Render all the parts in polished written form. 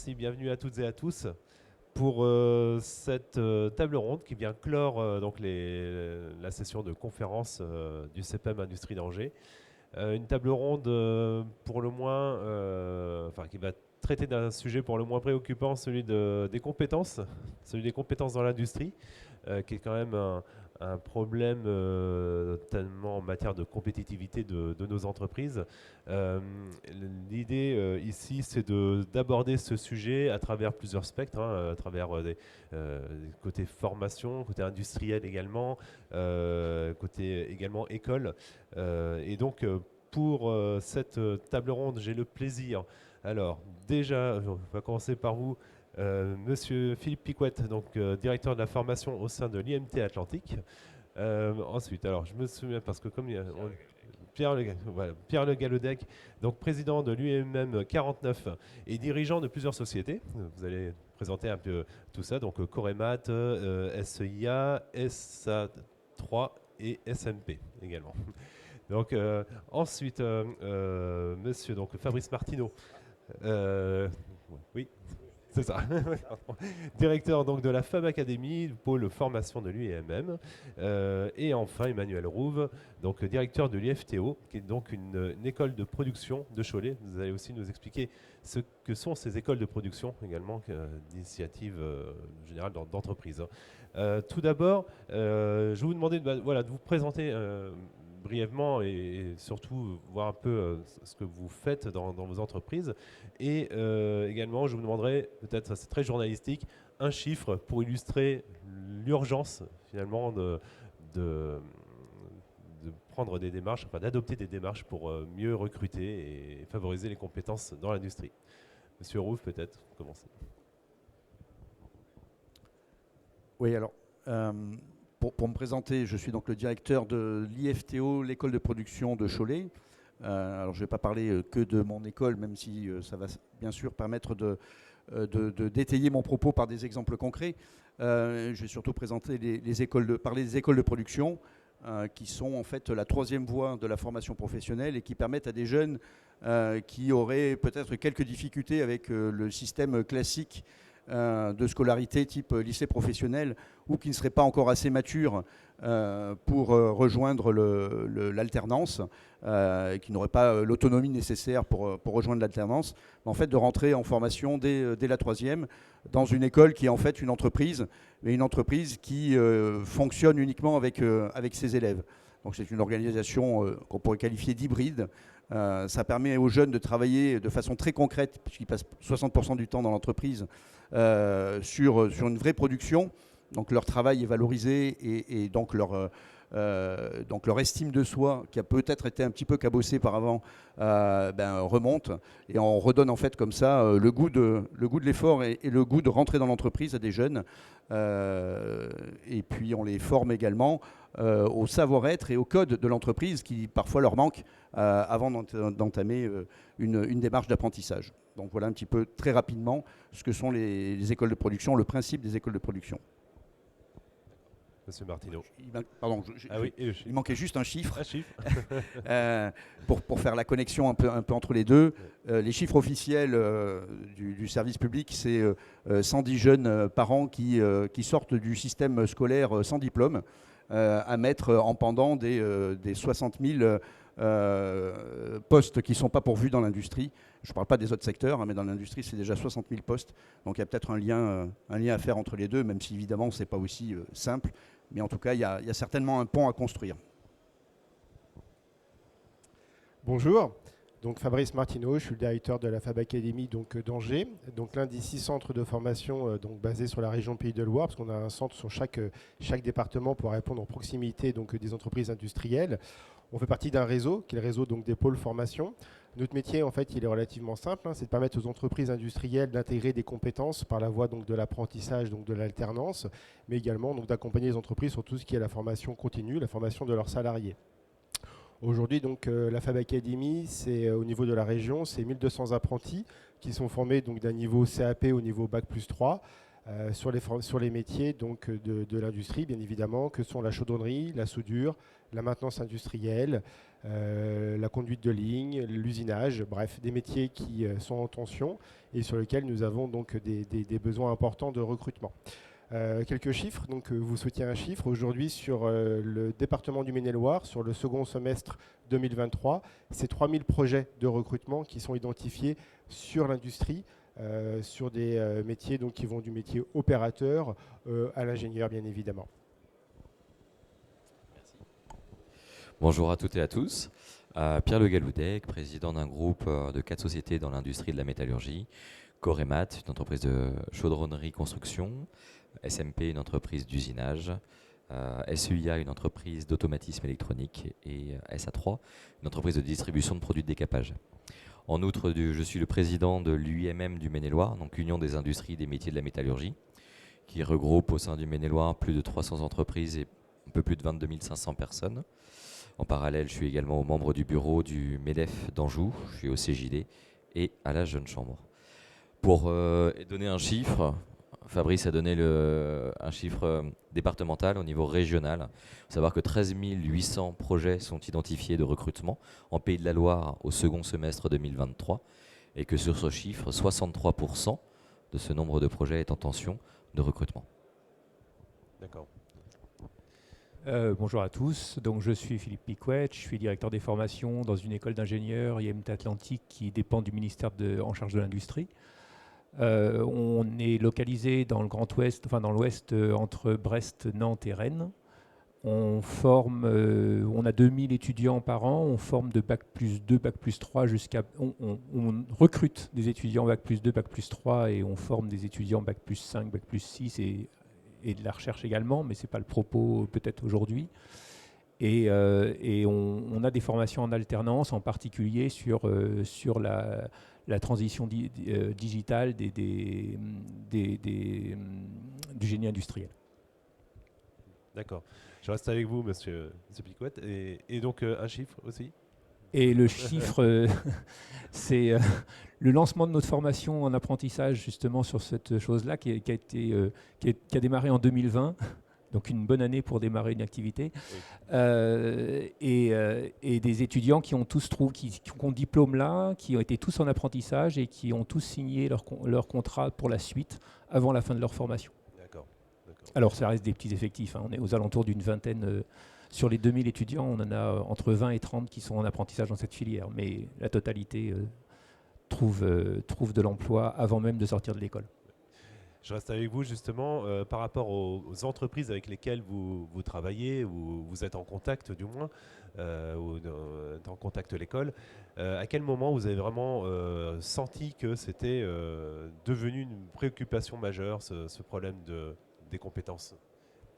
Merci, bienvenue à toutes et à tous pour cette table ronde qui vient clore donc la session de conférence du CPEM Industrie d'Angers. Une table ronde pour le moins, enfin qui va traiter d'un sujet pour le moins préoccupant, des compétences, celui des compétences dans l'industrie, qui est quand même un problème tellement en matière de compétitivité de nos entreprises. Euh, L'idée ici, c'est d'aborder ce sujet à travers plusieurs spectres, hein, à travers des côtés formation, côté industriel également, côté également école. Et donc, pour cette table ronde, j'ai le plaisir. Alors, déjà, on va commencer par vous. Monsieur Philippe Picouette, donc directeur de la formation au sein de l'IMT Atlantique. Ensuite, alors je me souviens parce que comme voilà, Pierre Le Gallodec, donc président de l'UMM 49 et dirigeant de plusieurs sociétés. Vous allez présenter un peu tout ça, donc Coremat, SEIA, SA3 et SMP également. Donc ensuite, monsieur donc Fabrice Martineau. Oui, c'est ça. Directeur donc de la Fab Academy, pôle formation de l'UEMM. Et enfin Emmanuel Rouve, donc directeur de l'IFTO, qui est donc une école de production de Cholet. Vous allez aussi nous expliquer ce que sont ces écoles de production également, d'initiative générale d'entreprise. Tout d'abord, je vais vous demander voilà, de vous présenter brièvement et surtout voir un peu ce que vous faites dans vos entreprises. Et également, je vous demanderai, peut-être, ça c'est très journalistique, un chiffre pour illustrer l'urgence finalement de, de prendre des démarches, enfin d'adopter des démarches pour mieux recruter et favoriser les compétences dans l'industrie. Monsieur Rouve, peut-être, commencez. Oui, alors, pour me présenter, je suis donc le directeur de l'IFTO, l'école de production de Cholet. Alors, je ne vais pas parler que de mon école, même si ça va bien sûr permettre d'étayer mon propos par des exemples concrets. Je vais surtout présenter parler des écoles de production, qui sont en fait la troisième voie de la formation professionnelle et qui permettent à des jeunes qui auraient peut-être quelques difficultés avec le système classique de scolarité type lycée professionnel ou qui ne seraient pas encore assez matures pour rejoindre l'alternance, qui n'auraient pas l'autonomie nécessaire pour rejoindre l'alternance, en fait de rentrer en formation dès la troisième dans une école qui est en fait une entreprise, mais une entreprise qui fonctionne uniquement avec ses élèves. Donc c'est une organisation qu'on pourrait qualifier d'hybride. Ça permet aux jeunes de travailler de façon très concrète, puisqu'ils passent 60% du temps dans l'entreprise, sur une vraie production. Donc leur travail est valorisé et donc leur estime de soi, qui a peut-être été un petit peu cabossée par avant, remonte. Et on redonne en fait comme ça le goût de l'effort et le goût de rentrer dans l'entreprise à des jeunes. Et puis on les forme également au savoir-être et au code de l'entreprise qui parfois leur manque avant d'entamer une démarche d'apprentissage. Donc voilà un petit peu très rapidement ce que sont les écoles de production, le principe des écoles de production. Monsieur Martineau. Il manquait juste un chiffre. Un chiffre. Pour faire la connexion un peu entre les deux. Les chiffres officiels du service public, c'est 110 jeunes par an qui sortent du système scolaire sans diplôme, à mettre en pendant des 60 000 postes qui ne sont pas pourvus dans l'industrie. Je ne parle pas des autres secteurs, hein, mais dans l'industrie, c'est déjà 60 000 postes. Donc il y a peut-être un lien à faire entre les deux, même si évidemment, ce n'est pas aussi simple. Mais en tout cas, il y a certainement un pont à construire. Bonjour, donc Fabrice Martineau, je suis le directeur de la Fab Academy d'Angers, donc l'un des 6 centres de formation basés sur la région Pays de Loire, parce qu'on a un centre sur chaque département pour répondre en proximité des entreprises industrielles. On fait partie d'un réseau, qui est le réseau des pôles formation. Notre métier, en fait, il est relativement simple, hein, c'est de permettre aux entreprises industrielles d'intégrer des compétences par la voie de l'apprentissage, de l'alternance, mais également d'accompagner les entreprises sur tout ce qui est la formation continue, la formation de leurs salariés. Aujourd'hui, la Fab Academy, c'est au niveau de la région, c'est 1200 apprentis qui sont formés d'un niveau CAP au niveau Bac+3, sur les métiers donc, de l'industrie, bien évidemment, que sont la chaudronnerie, la soudure, la maintenance industrielle, la conduite de ligne, l'usinage, bref, des métiers qui sont en tension et sur lesquels nous avons donc des besoins importants de recrutement. Quelques chiffres, donc vous souhaitiez un chiffre. Aujourd'hui, sur le département du Maine-et-Loire, sur le second semestre 2023, c'est 3000 projets de recrutement qui sont identifiés sur l'industrie, sur des métiers donc, qui vont du métier opérateur à l'ingénieur, bien évidemment. Bonjour à toutes et à tous. Pierre Le Galoudec, président d'un groupe de 4 sociétés dans l'industrie de la métallurgie. Coremat, une entreprise de chaudronnerie construction. SMP, une entreprise d'usinage. SEIA, une entreprise d'automatisme électronique. Et SA3, une entreprise de distribution de produits de décapage. En outre, je suis le président de l'UIMM du Maine-et-Loire, donc Union des industries et des métiers de la métallurgie, qui regroupe au sein du Maine-et-Loire plus de 300 entreprises et un peu plus de 22 500 personnes. En parallèle, je suis également membre du bureau du MEDEF d'Anjou, je suis au CJD et à la Jeune Chambre. Pour donner un chiffre, Fabrice a donné un chiffre départemental au niveau régional. Il faut savoir que 13 800 projets sont identifiés de recrutement en Pays de la Loire au second semestre 2023 et que sur ce chiffre, 63% de ce nombre de projets est en tension de recrutement. D'accord. Bonjour à tous, donc je suis Philippe Picouette, je suis directeur des formations dans une école d'ingénieurs IMT Atlantique qui dépend du ministère en charge de l'industrie. On est localisé dans le Grand Ouest, enfin dans l'Ouest entre Brest, Nantes et Rennes. On a 2000 étudiants par an, on forme de Bac plus 2, Bac plus 3 on recrute des étudiants Bac plus 2, Bac plus 3 et on forme des étudiants Bac plus 5, Bac plus 6 et de la recherche également, mais ce n'est pas le propos peut-être aujourd'hui. Et on a des formations en alternance, en particulier sur la transition digitale du génie industriel. D'accord. Je reste avec vous, monsieur Picouette. Et donc, un chiffre aussi. Et le chiffre, c'est le lancement de notre formation en apprentissage justement sur cette chose-là qui a démarré en 2020. Donc une bonne année pour démarrer une activité. Oui. Et des étudiants qui ont tous qui ont diplôme là, qui ont été tous en apprentissage et qui ont tous signé leur contrat pour la suite avant la fin de leur formation. D'accord. Alors ça reste des petits effectifs, hein. On est aux alentours d'une vingtaine. Sur les 2000 étudiants, on en a entre 20 et 30 qui sont en apprentissage dans cette filière. Mais la totalité trouve de l'emploi avant même de sortir de l'école. Je reste avec vous justement par rapport aux entreprises avec lesquelles vous travaillez ou vous êtes en contact du moins, ou en contact l'école. À quel moment vous avez vraiment senti que c'était devenu une préoccupation majeure, ce problème des compétences ?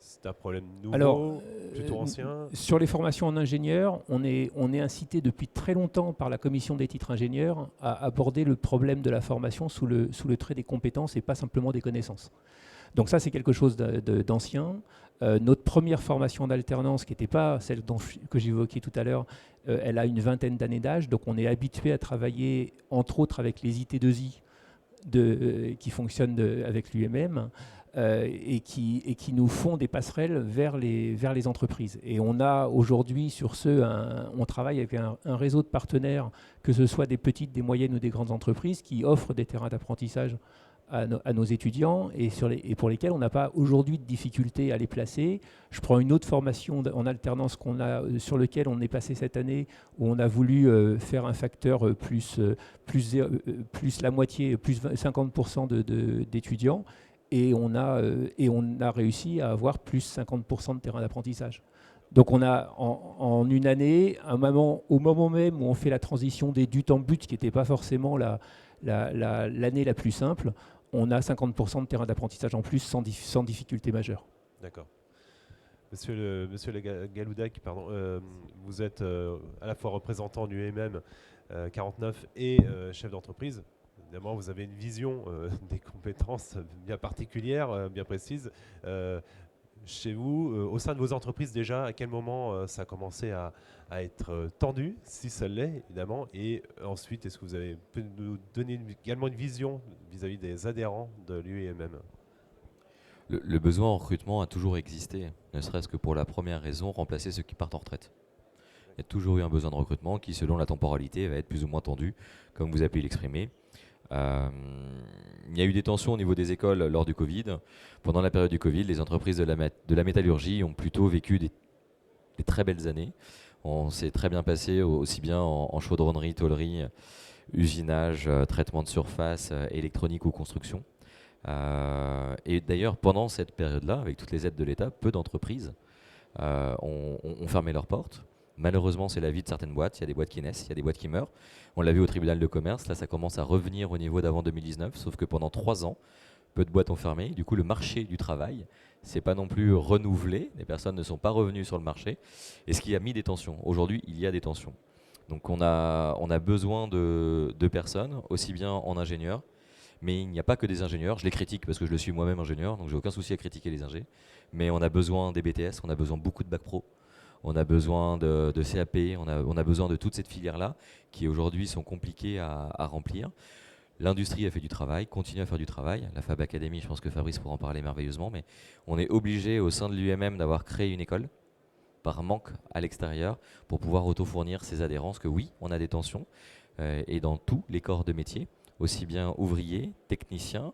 C'est un problème nouveau, plutôt ancien. Sur les formations en ingénieur, on est incité depuis très longtemps par la commission des titres ingénieurs à aborder le problème de la formation sous le trait des compétences et pas simplement des connaissances. Donc ça, c'est quelque chose d'ancien. Notre première formation d'alternance, qui n'était pas celle que j'évoquais tout à l'heure, elle a une vingtaine d'années d'âge. Donc on est habitué à travailler, entre autres, avec les IT2I qui fonctionnent avec l'UMM. Et qui nous font des passerelles vers les entreprises. Et on a aujourd'hui sur on travaille avec un réseau de partenaires, que ce soit des petites, des moyennes ou des grandes entreprises, qui offrent des terrains d'apprentissage à nos étudiants et pour lesquels on n'a pas aujourd'hui de difficulté à les placer. Je prends une autre formation en alternance sur lequel on est passé cette année, où on a voulu faire un facteur plus la moitié, plus 50% d'étudiants. Et on a réussi à avoir plus 50% de terrain d'apprentissage. Donc on a en une année, au moment même où on fait la transition du temps but, qui n'était pas forcément l'année la plus simple, on a 50% de terrain d'apprentissage en plus sans difficulté majeure. D'accord. Monsieur le Galoudec, pardon, vous êtes à la fois représentant du UMM 49 et chef d'entreprise. Évidemment, vous avez une vision des compétences bien particulière, bien précise. Chez vous, au sein de vos entreprises déjà, à quel moment ça a commencé à être tendu, si ça l'est, évidemment. Et ensuite, est-ce que vous avez pu nous donner également une vision vis-à-vis des adhérents de l'UEMM ? Le besoin en recrutement a toujours existé, ne serait-ce que pour la première raison, remplacer ceux qui partent en retraite. Il y a toujours eu un besoin de recrutement qui, selon la temporalité, va être plus ou moins tendu, comme vous avez pu l'exprimer. Il y a eu des tensions au niveau des écoles lors du Covid. Pendant la période du Covid, les entreprises de la métallurgie ont plutôt vécu des très belles années. On s'est très bien passé aussi bien en chaudronnerie, tôlerie, usinage, traitement de surface, électronique ou construction. Et d'ailleurs, pendant cette période-là, avec toutes les aides de l'État, peu d'entreprises ont fermé leurs portes. Malheureusement, c'est la vie de certaines boîtes. Il y a des boîtes qui naissent, il y a des boîtes qui meurent. On l'a vu au tribunal de commerce. Là, ça commence à revenir au niveau d'avant 2019, sauf que pendant 3 ans, peu de boîtes ont fermé. Du coup, le marché du travail, c'est pas non plus renouvelé. Les personnes ne sont pas revenues sur le marché. Et ce qui a mis des tensions. Aujourd'hui, il y a des tensions. Donc, on a besoin de personnes, aussi bien en ingénieurs, mais il n'y a pas que des ingénieurs. Je les critique parce que je le suis moi-même ingénieur, donc j'ai aucun souci à critiquer les ingés. Mais on a besoin des BTS, on a besoin beaucoup de bac pro. On a besoin de CAP, on a besoin de toute cette filière-là qui aujourd'hui sont compliquées à remplir. L'industrie a fait du travail, continue à faire du travail. La Fab Academy, je pense que Fabrice pourra en parler merveilleusement, mais on est obligé au sein de l'UMM d'avoir créé une école par manque à l'extérieur pour pouvoir auto-fournir ces adhérences que oui, on a des tensions et dans tous les corps de métier, aussi bien ouvriers, techniciens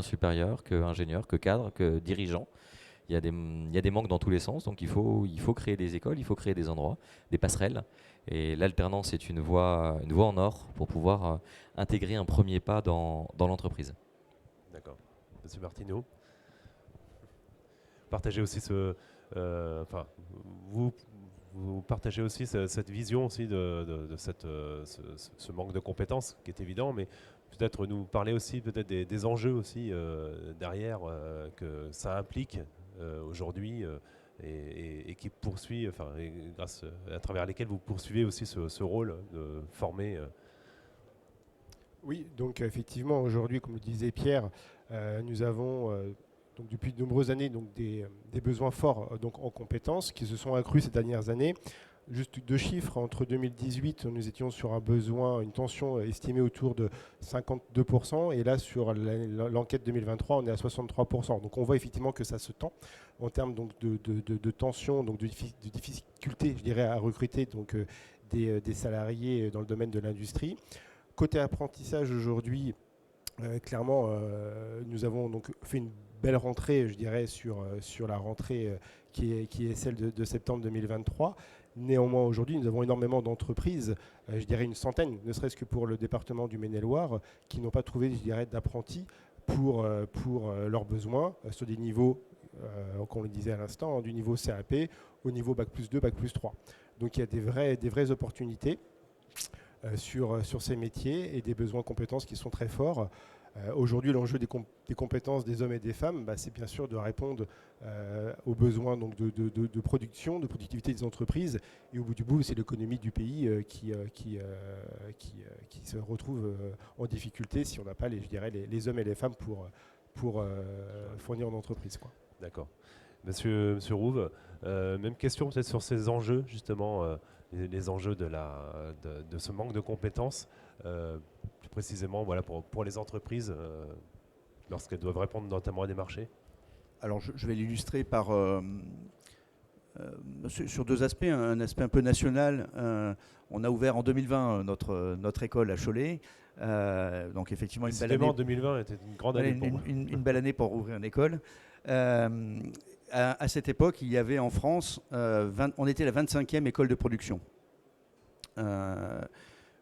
supérieurs que ingénieurs, que cadres, que dirigeants. Il y a des manques dans tous les sens, donc il faut créer des écoles, il faut créer des endroits, des passerelles. Et l'alternance est une voie en or pour pouvoir intégrer un premier pas dans l'entreprise. D'accord. Monsieur Martineau, partagez aussi vous partagez aussi cette vision aussi de ce manque de compétences qui est évident, mais peut-être nous parler aussi peut-être des enjeux aussi derrière que ça implique aujourd'hui et qui poursuit, et grâce à travers lesquels vous poursuivez aussi ce rôle de former. Oui, donc effectivement, aujourd'hui, comme le disait Pierre, nous avons donc depuis de nombreuses années donc des besoins forts donc en compétences qui se sont accrus ces dernières années. Juste 2 chiffres, entre 2018, nous étions sur un besoin, une tension estimée autour de 52%, et là, sur l'enquête 2023, on est à 63%. Donc on voit effectivement que ça se tend en termes donc, de tension, donc de difficulté, je dirais, à recruter donc, des salariés dans le domaine de l'industrie. Côté apprentissage aujourd'hui, clairement, nous avons donc fait une belle rentrée, je dirais, sur la rentrée qui est celle de septembre 2023. Néanmoins, aujourd'hui, nous avons énormément d'entreprises, je dirais une centaine, ne serait-ce que pour le département du Maine-et-Loire, qui n'ont pas trouvé, je dirais, d'apprentis pour leurs besoins sur des niveaux, comme on le disait à l'instant, du niveau CAP au niveau Bac+2, Bac+3. Donc il y a des vraies opportunités sur ces métiers et des besoins de compétences qui sont très forts. Aujourd'hui, l'enjeu des compétences des hommes et des femmes, c'est bien sûr de répondre aux besoins donc, de production, de productivité des entreprises. Et au bout du bout, c'est l'économie du pays qui se retrouve en difficulté si on n'a pas les hommes et les femmes pour fournir en entreprise, quoi. D'accord. Monsieur Rouve, même question peut-être sur ces enjeux, justement, les enjeux de ce manque de compétences. Plus précisément voilà, pour les entreprises lorsqu'elles doivent répondre notamment à des marchés. Alors je vais l'illustrer par sur 2 aspects. Un aspect un peu national. On a ouvert en 2020 notre école à Cholet. Donc effectivement, une belle année. 2020 était une grande année pour une belle année pour ouvrir une école. À cette époque, il y avait en France, on était la 25e école de production.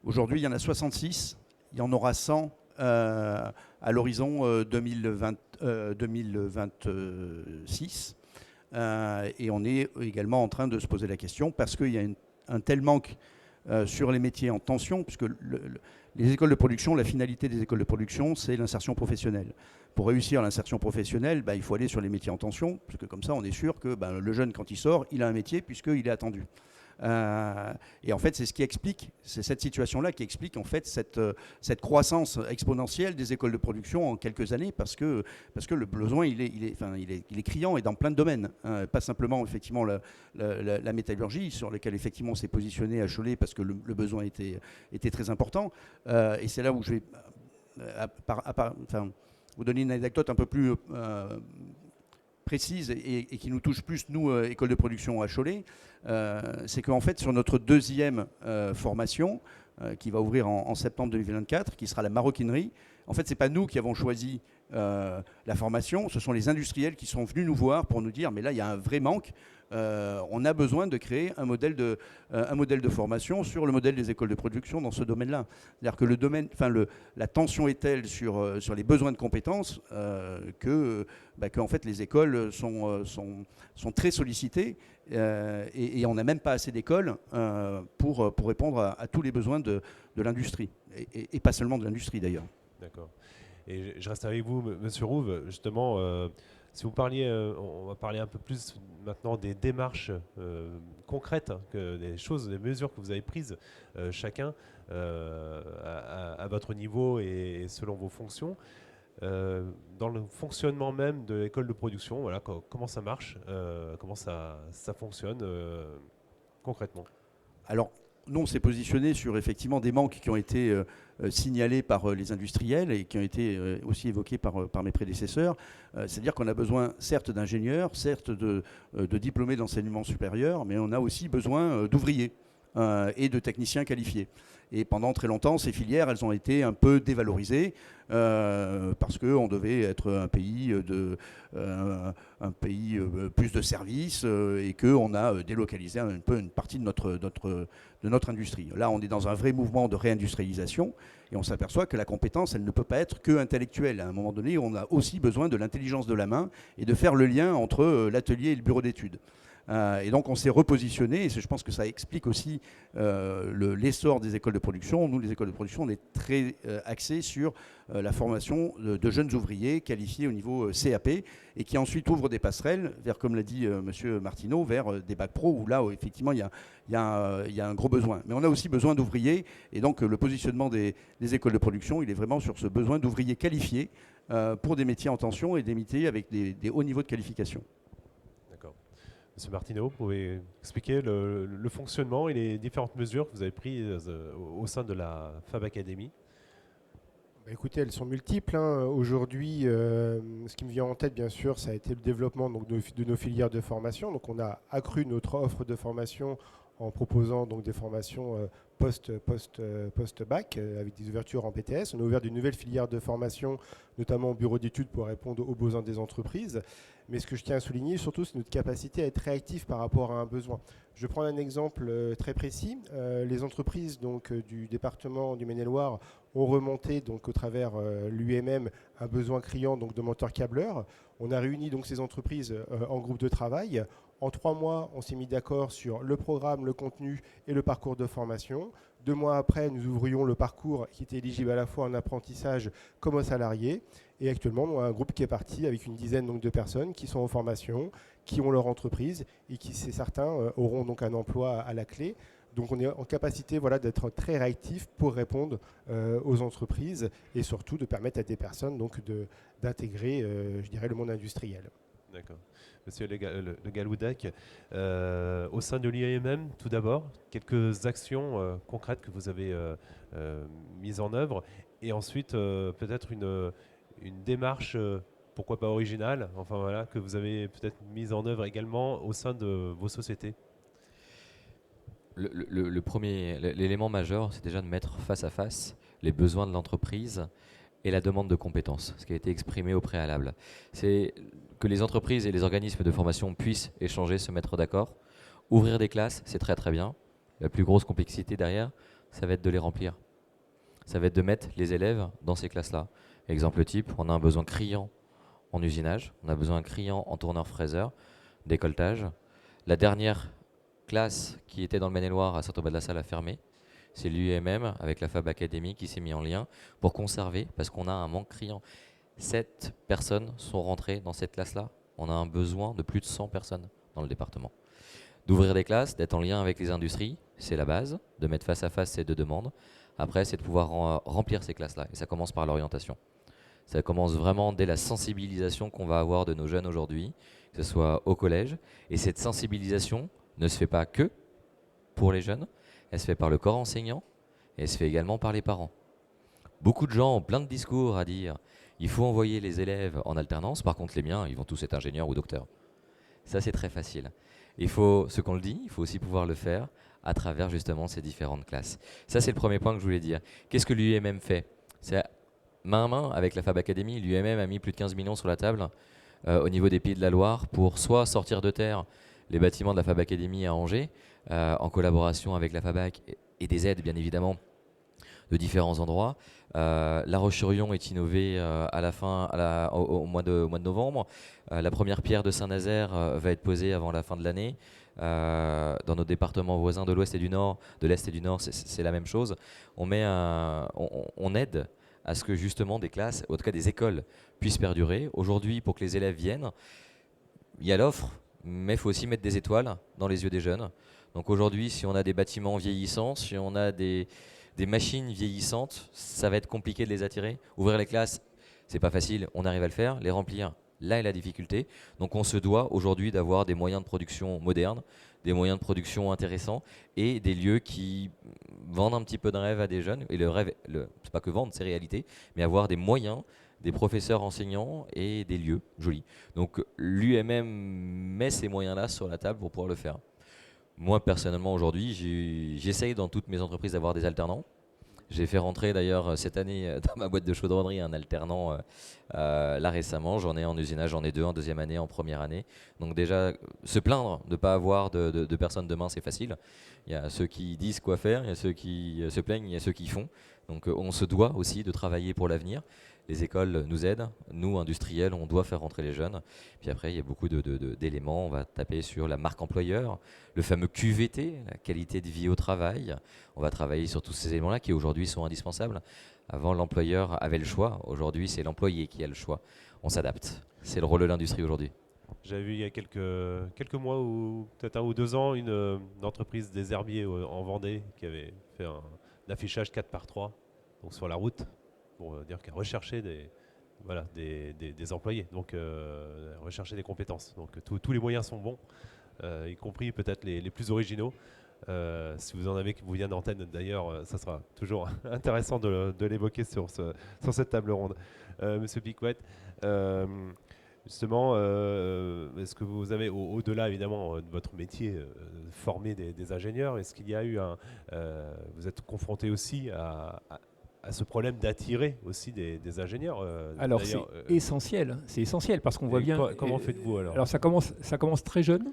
Aujourd'hui, il y en a 66. Il y en aura 100 à l'horizon 2026. Et on est également en train de se poser la question parce qu'il y a un tel manque sur les métiers en tension, puisque les écoles de production, la finalité des écoles de production, c'est l'insertion professionnelle. Pour réussir l'insertion professionnelle, il faut aller sur les métiers en tension, parce que comme ça, on est sûr que le jeune, quand il sort, il a un métier puisqu'il est attendu. Et en fait, c'est ce qui explique, c'est cette situation-là qui explique en fait cette croissance exponentielle des écoles de production en quelques années, parce que le besoin il est criant et dans plein de domaines, pas simplement effectivement la métallurgie sur laquelle effectivement on s'est positionné à Cholet parce que le besoin était très important, et c'est là où je vais vous donner une anecdote un peu plus précise et qui nous touche plus, nous, école de production à Cholet, c'est qu'en fait, sur notre deuxième formation, qui va ouvrir en septembre 2024, qui sera la maroquinerie, en fait, ce n'est pas nous qui avons choisi la formation, ce sont les industriels qui sont venus nous voir pour nous dire, mais là, il y a un vrai manque. On a besoin de créer un modèle de formation sur le modèle des écoles de production dans ce domaine-là. C'est-à-dire que la tension est telle sur les besoins de compétences que en fait, les écoles sont très sollicitées et on n'a même pas assez d'écoles pour répondre à tous les besoins de l'industrie et pas seulement de l'industrie d'ailleurs. D'accord. Et je reste avec vous, Monsieur Rouve, justement. Si vous parliez, on va parler un peu plus maintenant des démarches concrètes, des choses, des mesures que vous avez prises chacun à votre niveau et selon vos fonctions. Dans le fonctionnement même de l'école de production, voilà, comment ça marche, comment ça fonctionne concrètement. Alors, nous, on s'est positionné sur effectivement des manques qui ont été signalés par les industriels et qui ont été aussi évoqués par mes prédécesseurs. C'est-à-dire qu'on a besoin, certes, d'ingénieurs, certes, de diplômés d'enseignement supérieur, mais on a aussi besoin d'ouvriers et de techniciens qualifiés. Et pendant très longtemps, ces filières, elles ont été un peu dévalorisées parce qu'on devait être un pays plus de services et qu'on a délocalisé un peu une partie de notre industrie. Là, on est dans un vrai mouvement de réindustrialisation et on s'aperçoit que la compétence, elle ne peut pas être que intellectuelle. À un moment donné, on a aussi besoin de l'intelligence de la main et de faire le lien entre l'atelier et le bureau d'études. Et donc on s'est repositionné, et je pense que ça explique aussi l'essor des écoles de production. Nous, les écoles de production, on est très axés sur la formation de jeunes ouvriers qualifiés au niveau CAP, et qui ensuite ouvrent des passerelles vers, comme l'a dit Monsieur Martineau, vers des bacs pro, où là, effectivement, il y a un gros besoin. Mais on a aussi besoin d'ouvriers, et donc le positionnement des écoles de production, il est vraiment sur ce besoin d'ouvriers qualifiés pour des métiers en tension et des métiers avec des hauts niveaux de qualification. Monsieur Martineau, vous pouvez expliquer le fonctionnement et les différentes mesures que vous avez prises au sein de la Fab Academy? Écoutez, elles sont multiples. Aujourd'hui, ce qui me vient en tête, bien sûr, ça a été le développement donc, de nos filières de formation. Donc, on a accru notre offre de formation en proposant donc, des formations post-bac avec des ouvertures en BTS. On a ouvert de nouvelles filières de formation, notamment au bureau d'études pour répondre aux besoins des entreprises. Mais ce que je tiens à souligner, surtout, c'est notre capacité à être réactif par rapport à un besoin. Je prends un exemple très précis. Les entreprises donc, du département du Maine-et-Loire ont remonté donc, au travers l'UMM un besoin criant donc, de monteurs câbleurs. On a réuni donc, ces entreprises en groupe de travail. En 3 mois, on s'est mis d'accord sur le programme, le contenu et le parcours de formation. 2 mois après, nous ouvrions le parcours qui était éligible à la fois en apprentissage comme aux salariés. Et actuellement, on a un groupe qui est parti avec une dizaine donc, de personnes qui sont en formation, qui ont leur entreprise et qui, c'est certain, auront donc un emploi à la clé. Donc on est en capacité d'être très réactif pour répondre aux entreprises et surtout de permettre à des personnes donc, d'intégrer, je dirais, le monde industriel. D'accord. Monsieur Le Galoudec, au sein de l'IAMM, tout d'abord, quelques actions concrètes que vous avez mises en œuvre et ensuite peut-être une démarche, pourquoi pas originale, enfin voilà, que vous avez peut-être mise en œuvre également au sein de vos sociétés. L'élément majeur, c'est déjà de mettre face à face les besoins de l'entreprise et la demande de compétences, ce qui a été exprimé au préalable. C'est que les entreprises et les organismes de formation puissent échanger, se mettre d'accord. Ouvrir des classes, c'est très très bien. La plus grosse complexité derrière, ça va être de les remplir. Ça va être de mettre les élèves dans ces classes-là. Exemple type, on a un besoin criant en usinage, on a besoin criant en tourneur-fraiseur, décolletage. La dernière classe qui était dans le Maine-et-Loire à Saint-Aubin-de-la-Salle a fermé. C'est l'UMM avec la Fab Academy qui s'est mis en lien pour conserver, parce qu'on a un manque criant. 7 personnes sont rentrées dans cette classe-là. On a un besoin de plus de 100 personnes dans le département. D'ouvrir des classes, d'être en lien avec les industries, c'est la base, de mettre face à face ces 2 demandes. Après, c'est de pouvoir remplir ces classes-là. Et ça commence par l'orientation. Ça commence vraiment dès la sensibilisation qu'on va avoir de nos jeunes aujourd'hui, que ce soit au collège. Et cette sensibilisation ne se fait pas que pour les jeunes, elle se fait par le corps enseignant et elle se fait également par les parents. Beaucoup de gens ont plein de discours à dire Il faut envoyer les élèves en alternance. Par contre, les miens, ils vont tous être ingénieurs ou docteurs. Ça, c'est très facile. Il faut, ce qu'on le dit, il faut aussi pouvoir le faire à travers justement ces différentes classes. Ça, c'est le premier point que je voulais dire. Qu'est-ce que l'UMM fait? C'est main à main avec la Fab Academy. L'UMM a mis plus de 15 millions sur la table au niveau des Pays de la Loire pour soit sortir de terre les bâtiments de la Fab Academy à Angers, en collaboration avec la Fabac et des aides, bien évidemment, de différents endroits. La Roche-sur-Yon est innovée à la fin, au mois de novembre. La première pierre de Saint-Nazaire va être posée avant la fin de l'année. Dans nos départements voisins de l'Ouest et du Nord, de l'Est et du Nord, c'est la même chose. On aide à ce que justement des classes, ou en tout cas des écoles, puissent perdurer. Aujourd'hui, pour que les élèves viennent, il y a l'offre, mais il faut aussi mettre des étoiles dans les yeux des jeunes. Donc aujourd'hui, si on a des bâtiments vieillissants, si on a des machines vieillissantes, ça va être compliqué de les attirer. Ouvrir les classes, c'est pas facile, on arrive à le faire. Les remplir, là est la difficulté. Donc on se doit aujourd'hui d'avoir des moyens de production modernes, des moyens de production intéressants et des lieux qui vendent un petit peu de rêve à des jeunes. Et le rêve, c'est pas que vendre, c'est réalité, mais avoir des moyens, des professeurs enseignants et des lieux jolis. Donc l'UMM met ces moyens-là sur la table pour pouvoir le faire. Moi, personnellement, aujourd'hui, j'essaye dans toutes mes entreprises d'avoir des alternants. J'ai fait rentrer d'ailleurs cette année dans ma boîte de chaudronnerie un alternant là récemment. J'en ai en usinage, j'en ai 2 en deuxième année, en première année. Donc déjà, se plaindre de ne pas avoir de personnes demain, c'est facile. Il y a ceux qui disent quoi faire, il y a ceux qui se plaignent, il y a ceux qui font. Donc on se doit aussi de travailler pour l'avenir. Les écoles nous aident, nous industriels, on doit faire rentrer les jeunes. Puis après, il y a beaucoup d'éléments. On va taper sur la marque employeur, le fameux QVT, la qualité de vie au travail. On va travailler sur tous ces éléments-là qui aujourd'hui sont indispensables. Avant, l'employeur avait le choix. Aujourd'hui, c'est l'employé qui a le choix. On s'adapte. C'est le rôle de l'industrie aujourd'hui. J'avais vu il y a quelques mois ou peut-être 1 ou 2 ans une entreprise des herbiers en Vendée qui avait fait un affichage 4x3 donc sur la route pour dire qu'elle recherchait des employés, donc rechercher des compétences. Donc tous les moyens sont bons, y compris peut-être les plus originaux. Si vous en avez qui vous viennent d'antenne d'ailleurs, ça sera toujours intéressant de l'évoquer sur cette table ronde. Monsieur Piquet, justement, est-ce que vous avez, au-delà évidemment de votre métier, formé des ingénieurs, est-ce qu'il y a eu vous êtes confronté aussi à ce problème d'attirer aussi des ingénieurs Alors c'est essentiel parce qu'on voit bien. Comment faites-vous alors? Alors ça commence très jeune,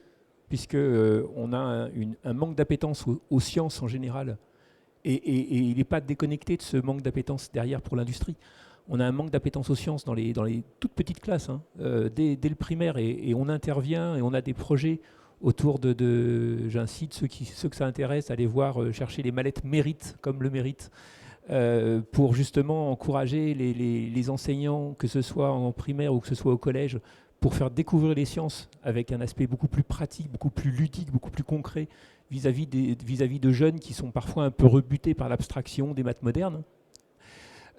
puisque on a un manque d'appétence aux sciences en général, et il n'est pas déconnecté de ce manque d'appétence derrière pour l'industrie. On a un manque d'appétence aux sciences dans les toutes petites classes, dès le primaire, et on intervient et on a des projets autour j'incite ceux que ça intéresse à aller voir chercher les mallettes Mérite, comme le Mérite, pour justement encourager les enseignants, que ce soit en primaire ou que ce soit au collège, pour faire découvrir les sciences avec un aspect beaucoup plus pratique, beaucoup plus ludique, beaucoup plus concret vis-à-vis de jeunes qui sont parfois un peu rebutés par l'abstraction des maths modernes.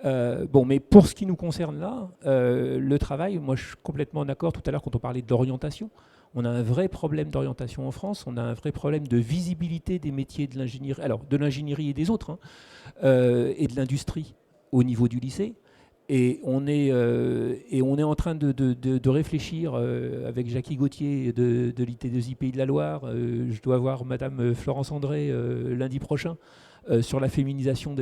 Mais pour ce qui nous concerne là, le travail, moi je suis complètement d'accord tout à l'heure quand on parlait de l'orientation. On a un vrai problème d'orientation en France, on a un vrai problème de visibilité des métiers de l'ingénierie, alors de l'ingénierie et des autres, et de l'industrie au niveau du lycée. Et on est en train de réfléchir avec Jackie Gauthier de l'IT2I Pays de la Loire. Je dois voir Madame Florence André lundi prochain sur la féminisation.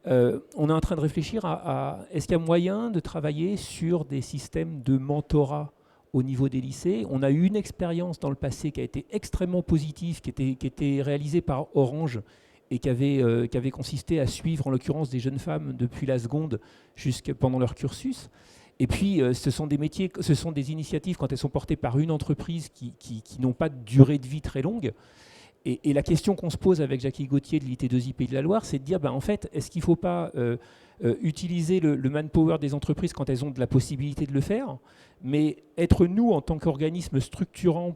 On est en train de réfléchir à est-ce qu'il y a moyen de travailler sur des systèmes de mentorat au niveau des lycées. On a eu une expérience dans le passé qui a été extrêmement positive, qui était réalisée par Orange et qui avait consisté à suivre en l'occurrence des jeunes femmes depuis la seconde jusqu'à pendant leur cursus. Et puis ce sont des initiatives quand elles sont portées par une entreprise qui n'ont pas de durée de vie très longue. Et la question qu'on se pose avec Jackie Gauthier de l'IT2I Pays de la Loire, c'est de dire, en fait, est-ce qu'il ne faut pas utiliser le manpower des entreprises quand elles ont de la possibilité de le faire, mais être nous, en tant qu'organisme structurant,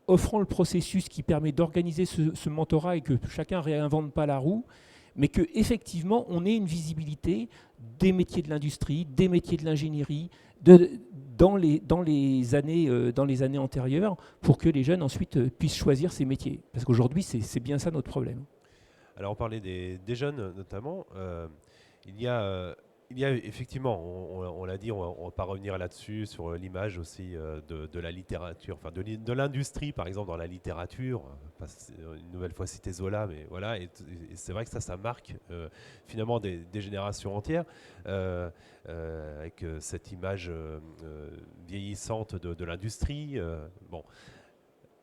offrant le processus qui permet d'organiser ce mentorat et que chacun ne réinvente pas la roue, mais qu'effectivement, on ait une visibilité des métiers de l'industrie, des métiers de l'ingénierie, dans les années antérieures, pour que les jeunes ensuite puissent choisir ces métiers. Parce qu'aujourd'hui, c'est bien ça notre problème. Alors on parlait des jeunes notamment. Il y a Il y a effectivement, on l'a dit, on ne va pas revenir là-dessus, sur l'image aussi de la littérature, enfin de l'industrie par exemple dans la littérature. Une nouvelle fois cité Zola, mais voilà, et c'est vrai que ça marque finalement des générations entières avec cette image vieillissante de l'industrie. Bon.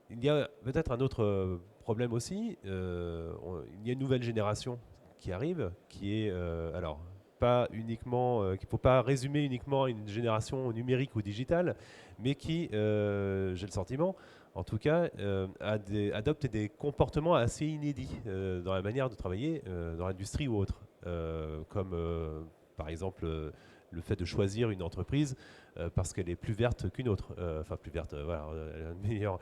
Il y a peut-être un autre problème aussi. Il y a une nouvelle génération qui arrive, qui est alors pas uniquement, qu'il ne faut pas résumer uniquement à une génération numérique ou digitale, mais qui, j'ai le sentiment, en tout cas, adopte des comportements assez inédits dans la manière de travailler dans l'industrie ou autre, comme par exemple le fait de choisir une entreprise parce qu'elle est plus verte qu'une autre, enfin plus verte, voilà, elle a une meilleure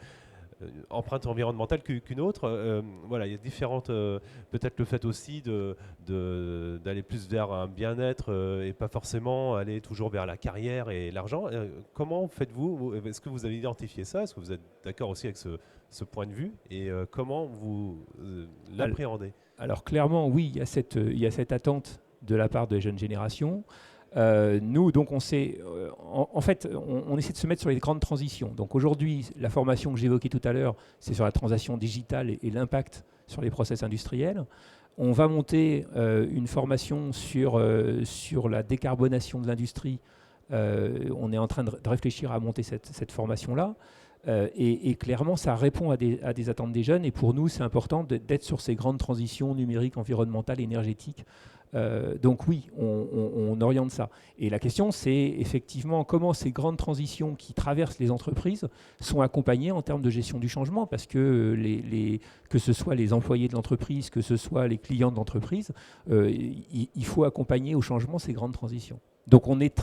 empreinte environnementale qu'une autre. Voilà, il y a différentes. Peut-être le fait aussi d'aller plus vers un bien-être et pas forcément aller toujours vers la carrière et l'argent. Comment faites-vous? Est-ce que vous avez identifié ça? Est-ce que vous êtes d'accord aussi avec ce point de vue? Et comment vous l'appréhendez? Alors clairement, oui, il y a cette attente de la part des jeunes générations. Nous, donc, on essaie de se mettre sur les grandes transitions. Donc aujourd'hui, la formation que j'évoquais tout à l'heure, c'est sur la transition digitale et l'impact sur les process industriels. On va monter une formation sur la décarbonation de l'industrie. On est en train de réfléchir à monter cette formation-là. Et clairement, ça répond à des attentes des jeunes. Et pour nous, c'est important d'être sur ces grandes transitions numériques, environnementales, énergétiques. Donc oui, on oriente ça. Et la question, c'est effectivement comment ces grandes transitions qui traversent les entreprises sont accompagnées en termes de gestion du changement, parce que que ce soit les employés de l'entreprise, que ce soit les clients de l'entreprise, il faut accompagner au changement ces grandes transitions. Donc on est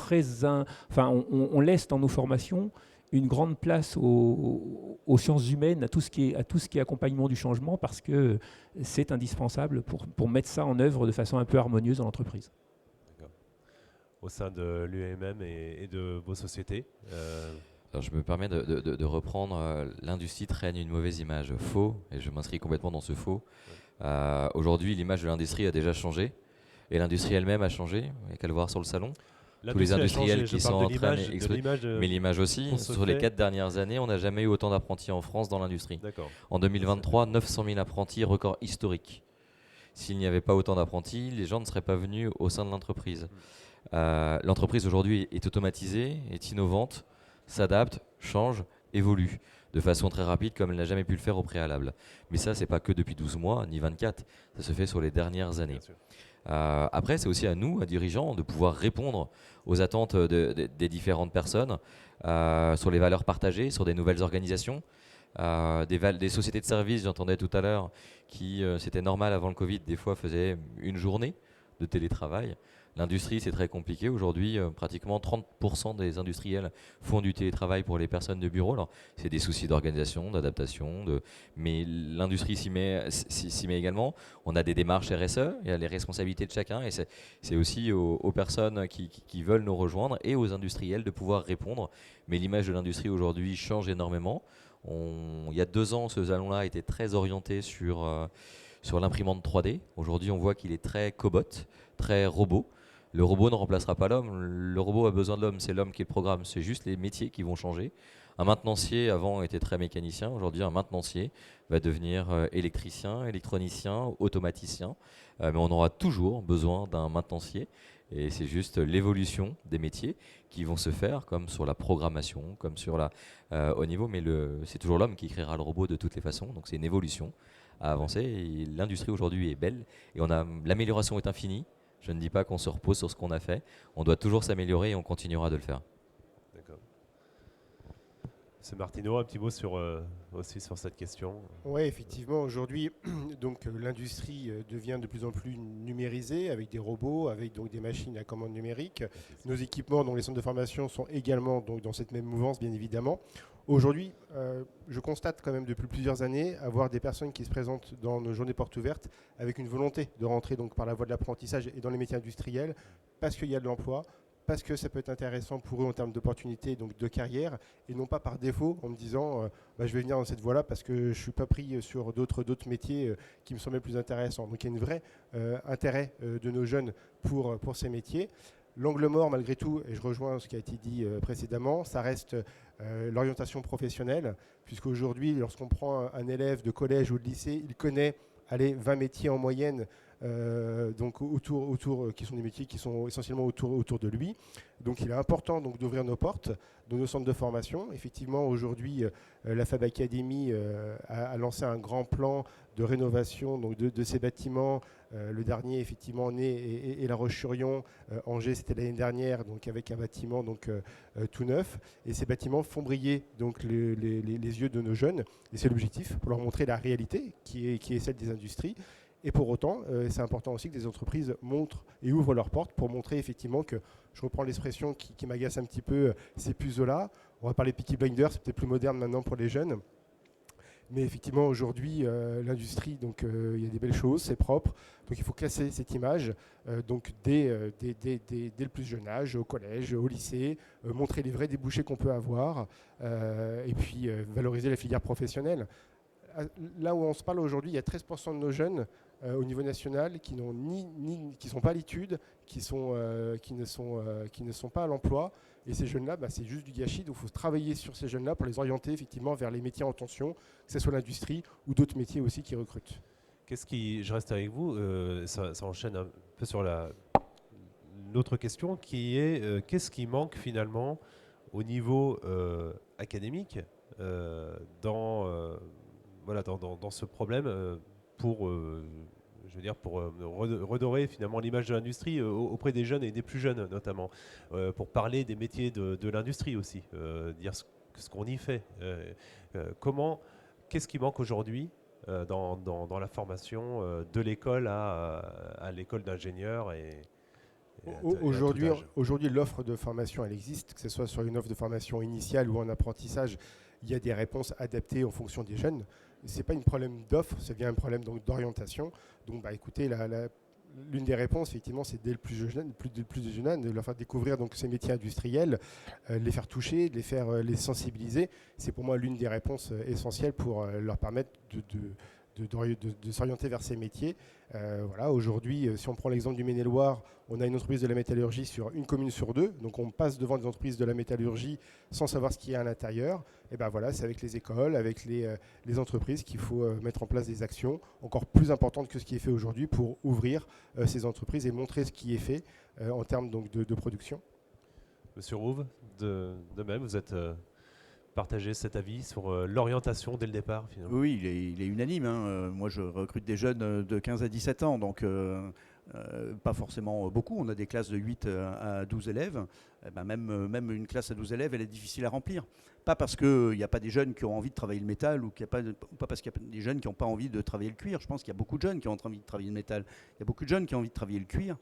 on laisse dans nos formations une grande place aux sciences humaines, à tout ce qui est accompagnement du changement, parce que c'est indispensable pour mettre ça en œuvre de façon un peu harmonieuse dans l'entreprise. Au sein de l'UAMM et de vos sociétés Alors, je me permets de reprendre l'industrie traîne une mauvaise image. Faux, et je m'inscris complètement dans ce faux. Aujourd'hui, l'image de l'industrie a déjà changé, et l'industrie elle-même a changé. Il n'y a qu'à le voir sur le salon. Tous les industriels qui sont en train d'exploser. Mais l'image aussi, sur les 4 dernières années, on n'a jamais eu autant d'apprentis en France dans l'industrie. En 2023, 900 000 apprentis, record historique. S'il n'y avait pas autant d'apprentis, les gens ne seraient pas venus au sein de l'entreprise. L'entreprise aujourd'hui est automatisée, est innovante, s'adapte, change, évolue de façon très rapide comme elle n'a jamais pu le faire au préalable. Mais ça, c'est pas que depuis 12 mois, ni 24, ça se fait sur les dernières années. Après, c'est aussi à nous, à dirigeants, de pouvoir répondre aux attentes des différentes personnes sur les valeurs partagées, sur des nouvelles organisations, des sociétés de services, j'entendais tout à l'heure, qui, c'était normal avant le Covid, des fois faisaient une journée de télétravail. L'industrie, c'est très compliqué. Aujourd'hui, pratiquement 30% des industriels font du télétravail pour les personnes de bureau. Alors, c'est des soucis d'organisation, d'adaptation, mais l'industrie s'y met également. On a des démarches RSE, il y a les responsabilités de chacun, et c'est aussi aux personnes qui veulent nous rejoindre et aux industriels de pouvoir répondre. Mais l'image de l'industrie aujourd'hui change énormément. Il y a 2 ans, ce salon-là était très orienté sur l'imprimante 3D. Aujourd'hui, on voit qu'il est très cobot, très robot. Le robot ne remplacera pas l'homme. Le robot a besoin de l'homme, c'est l'homme qui le programme. C'est juste les métiers qui vont changer. Un maintenancier, avant, était très mécanicien. Aujourd'hui, un maintenancier va devenir électricien, électronicien, automaticien. Mais on aura toujours besoin d'un maintenancier. Et c'est juste l'évolution des métiers qui vont se faire, comme sur la programmation, comme sur au niveau. Mais c'est toujours l'homme qui créera le robot de toutes les façons. Donc c'est une évolution à avancer. Et l'industrie aujourd'hui est belle. Et l'amélioration est infinie. Je ne dis pas qu'on se repose sur ce qu'on a fait. On doit toujours s'améliorer et on continuera de le faire. D'accord. C'est Martino, un petit mot aussi sur cette question. Oui, effectivement, aujourd'hui, donc l'industrie devient de plus en plus numérisée avec des robots, avec donc des machines à commande numérique. Nos équipements, dont les centres de formation, sont également donc dans cette même mouvance, bien évidemment. Aujourd'hui, je constate quand même depuis plusieurs années avoir des personnes qui se présentent dans nos journées portes ouvertes avec une volonté de rentrer donc par la voie de l'apprentissage et dans les métiers industriels parce qu'il y a de l'emploi, parce que ça peut être intéressant pour eux en termes d'opportunités, donc de carrière, et non pas par défaut en me disant je vais venir dans cette voie-là parce que je ne suis pas pris sur d'autres métiers qui me semblaient plus intéressants. Donc il y a un vrai intérêt de nos jeunes pour ces métiers. L'angle mort, malgré tout, et je rejoins ce qui a été dit précédemment, ça reste l'orientation professionnelle, puisqu'aujourd'hui, lorsqu'on prend un élève de collège ou de lycée, il connaît 20 métiers en moyenne, donc autour, qui sont des métiers qui sont essentiellement autour de lui. Donc il est important donc, d'ouvrir nos portes, de nos centres de formation. Effectivement, aujourd'hui, la Fab Academy a lancé un grand plan de rénovation donc, de ces bâtiments. Le dernier, effectivement, est La Roche-sur-Yon. Angers, c'était l'année dernière, donc avec un bâtiment donc, tout neuf. Et ces bâtiments font briller donc, les yeux de nos jeunes. Et c'est l'objectif, pour leur montrer la réalité qui est celle des industries. Et pour autant, c'est important aussi que des entreprises montrent et ouvrent leurs portes pour montrer effectivement que, je reprends l'expression qui m'agace un petit peu, ces puzzles-là. On va parler Peaky Blinders, c'est peut-être plus moderne maintenant pour les jeunes. Mais effectivement, aujourd'hui, l'industrie, donc il y a des belles choses, c'est propre. Donc il faut casser cette image donc dès le plus jeune âge, au collège, au lycée, montrer les vrais débouchés qu'on peut avoir et puis valoriser la filière professionnelle. Là où on se parle aujourd'hui, il y a 13% de nos jeunes au niveau national qui n'ont qui sont pas à l'étude, qui ne sont pas à l'emploi. Et ces jeunes-là, c'est juste du gâchis. Donc il faut travailler sur ces jeunes-là pour les orienter effectivement vers les métiers en tension, que ce soit l'industrie ou d'autres métiers aussi qui recrutent. Je reste avec vous, ça enchaîne un peu sur l'autre question qui est qu'est-ce qui manque finalement au niveau académique dans ce problème pour redorer finalement l'image de l'industrie auprès des jeunes et des plus jeunes notamment, pour parler des métiers de l'industrie aussi, dire ce qu'on y fait. Qu'est-ce qui manque aujourd'hui dans la formation de l'école à l'école d'ingénieurs Aujourd'hui, l'offre de formation, elle existe, que ce soit sur une offre de formation initiale ou en apprentissage. Il y a des réponses adaptées en fonction des jeunes. Ce n'est pas un problème d'offre, c'est bien un problème d'orientation. Donc, écoutez, l'une des réponses, effectivement, c'est dès le plus jeune de leur faire découvrir donc, ces métiers industriels, de les faire toucher, de les sensibiliser. C'est pour moi l'une des réponses essentielles pour leur permettre de s'orienter vers ces métiers. Aujourd'hui, si on prend l'exemple du Maine-et-Loire, on a une entreprise de la métallurgie sur une commune sur deux. Donc on passe devant des entreprises de la métallurgie sans savoir ce qu'il y a à l'intérieur. Et c'est avec les écoles, avec les entreprises qu'il faut mettre en place des actions encore plus importantes que ce qui est fait aujourd'hui pour ouvrir ces entreprises et montrer ce qui est fait en termes donc, de production. Monsieur Rouve, de même, vous êtes partager cet avis sur l'orientation dès le départ finalement. Oui, il est unanime. Moi, je recrute des jeunes de 15 à 17 ans, donc pas forcément beaucoup. On a des classes de 8 à 12 élèves. Même une classe à 12 élèves, elle est difficile à remplir. Pas parce qu'il n'y a pas des jeunes qui ont envie de travailler le métal ou pas parce qu'il y a des jeunes qui n'ont pas envie de travailler le cuir. Je pense qu'il y a beaucoup de jeunes qui ont envie de travailler le métal. Il y a beaucoup de jeunes qui ont envie de travailler le cuir.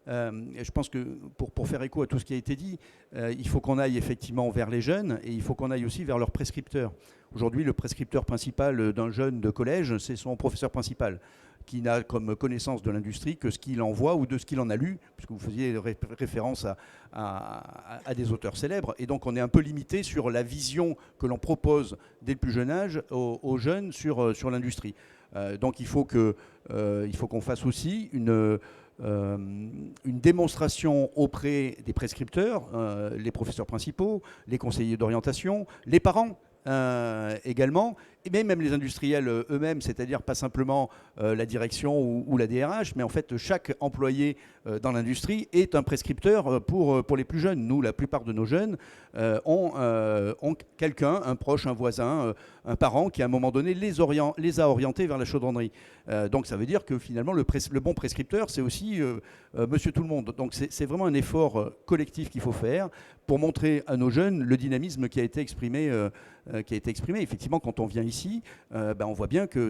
Et je pense que pour faire écho à tout ce qui a été dit, il faut qu'on aille effectivement vers les jeunes et il faut qu'on aille aussi vers leurs prescripteurs. Aujourd'hui, le prescripteur principal d'un jeune de collège, c'est son professeur principal, qui n'a comme connaissance de l'industrie que ce qu'il en voit ou de ce qu'il en a lu, puisque vous faisiez référence à des auteurs célèbres. Et donc on est un peu limité sur la vision que l'on propose dès le plus jeune âge aux jeunes sur l'industrie. Donc il faut qu'on fasse aussi une démonstration auprès des prescripteurs, les professeurs principaux, les conseillers d'orientation, les parents également, et même les industriels eux-mêmes, c'est-à-dire pas simplement la direction ou la DRH, mais en fait chaque employé dans l'industrie est un prescripteur pour les plus jeunes. Nous, la plupart de nos jeunes ont quelqu'un, un proche, un voisin, un parent qui à un moment donné les a orientés vers la chaudronnerie. Donc ça veut dire que finalement le bon prescripteur, c'est aussi monsieur tout le monde. Donc c'est vraiment un effort collectif qu'il faut faire pour montrer à nos jeunes le dynamisme qui a été exprimé. Effectivement, quand on vient ici, on voit bien que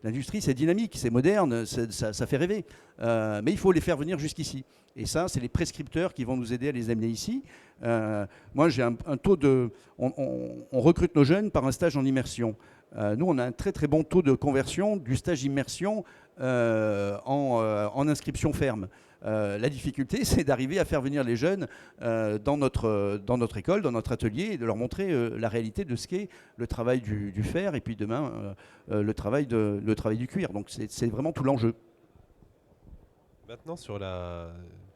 l'industrie, c'est dynamique, c'est moderne, ça fait rêver. Mais il faut les faire venir jusqu'ici. Et ça, c'est les prescripteurs qui vont nous aider à les amener ici. Moi, j'ai un taux de... On recrute nos jeunes par un stage en immersion. Nous, on a un très très bon taux de conversion du stage immersion en inscription ferme. La difficulté, c'est d'arriver à faire venir les jeunes dans notre école, dans notre atelier, et de leur montrer la réalité de ce qu'est le travail du fer et puis demain le travail du cuir. Donc c'est vraiment tout l'enjeu. Maintenant,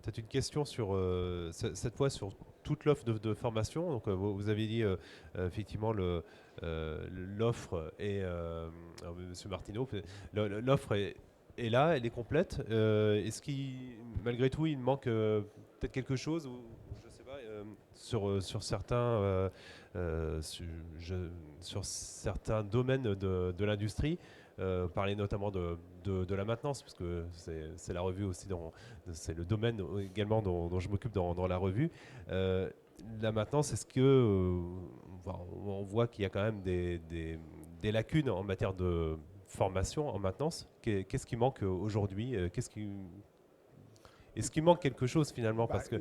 peut-être une question sur cette fois sur toute l'offre de formation. Donc, vous avez dit effectivement l'offre et Monsieur Martineau, l'offre est là, elle est complète. Est-ce qu'il, malgré tout, il manque peut-être quelque chose ou je sais pas sur certains sur certains domaines de l'industrie? Parler notamment de la maintenance, parce que c'est la revue aussi, c'est le domaine également dont je m'occupe dans la revue. La maintenance, est-ce que on voit qu'il y a quand même des lacunes en matière de formation en maintenance? Qu'est-ce qui manque aujourd'hui? Est-ce qu'il manque quelque chose finalement? Parce que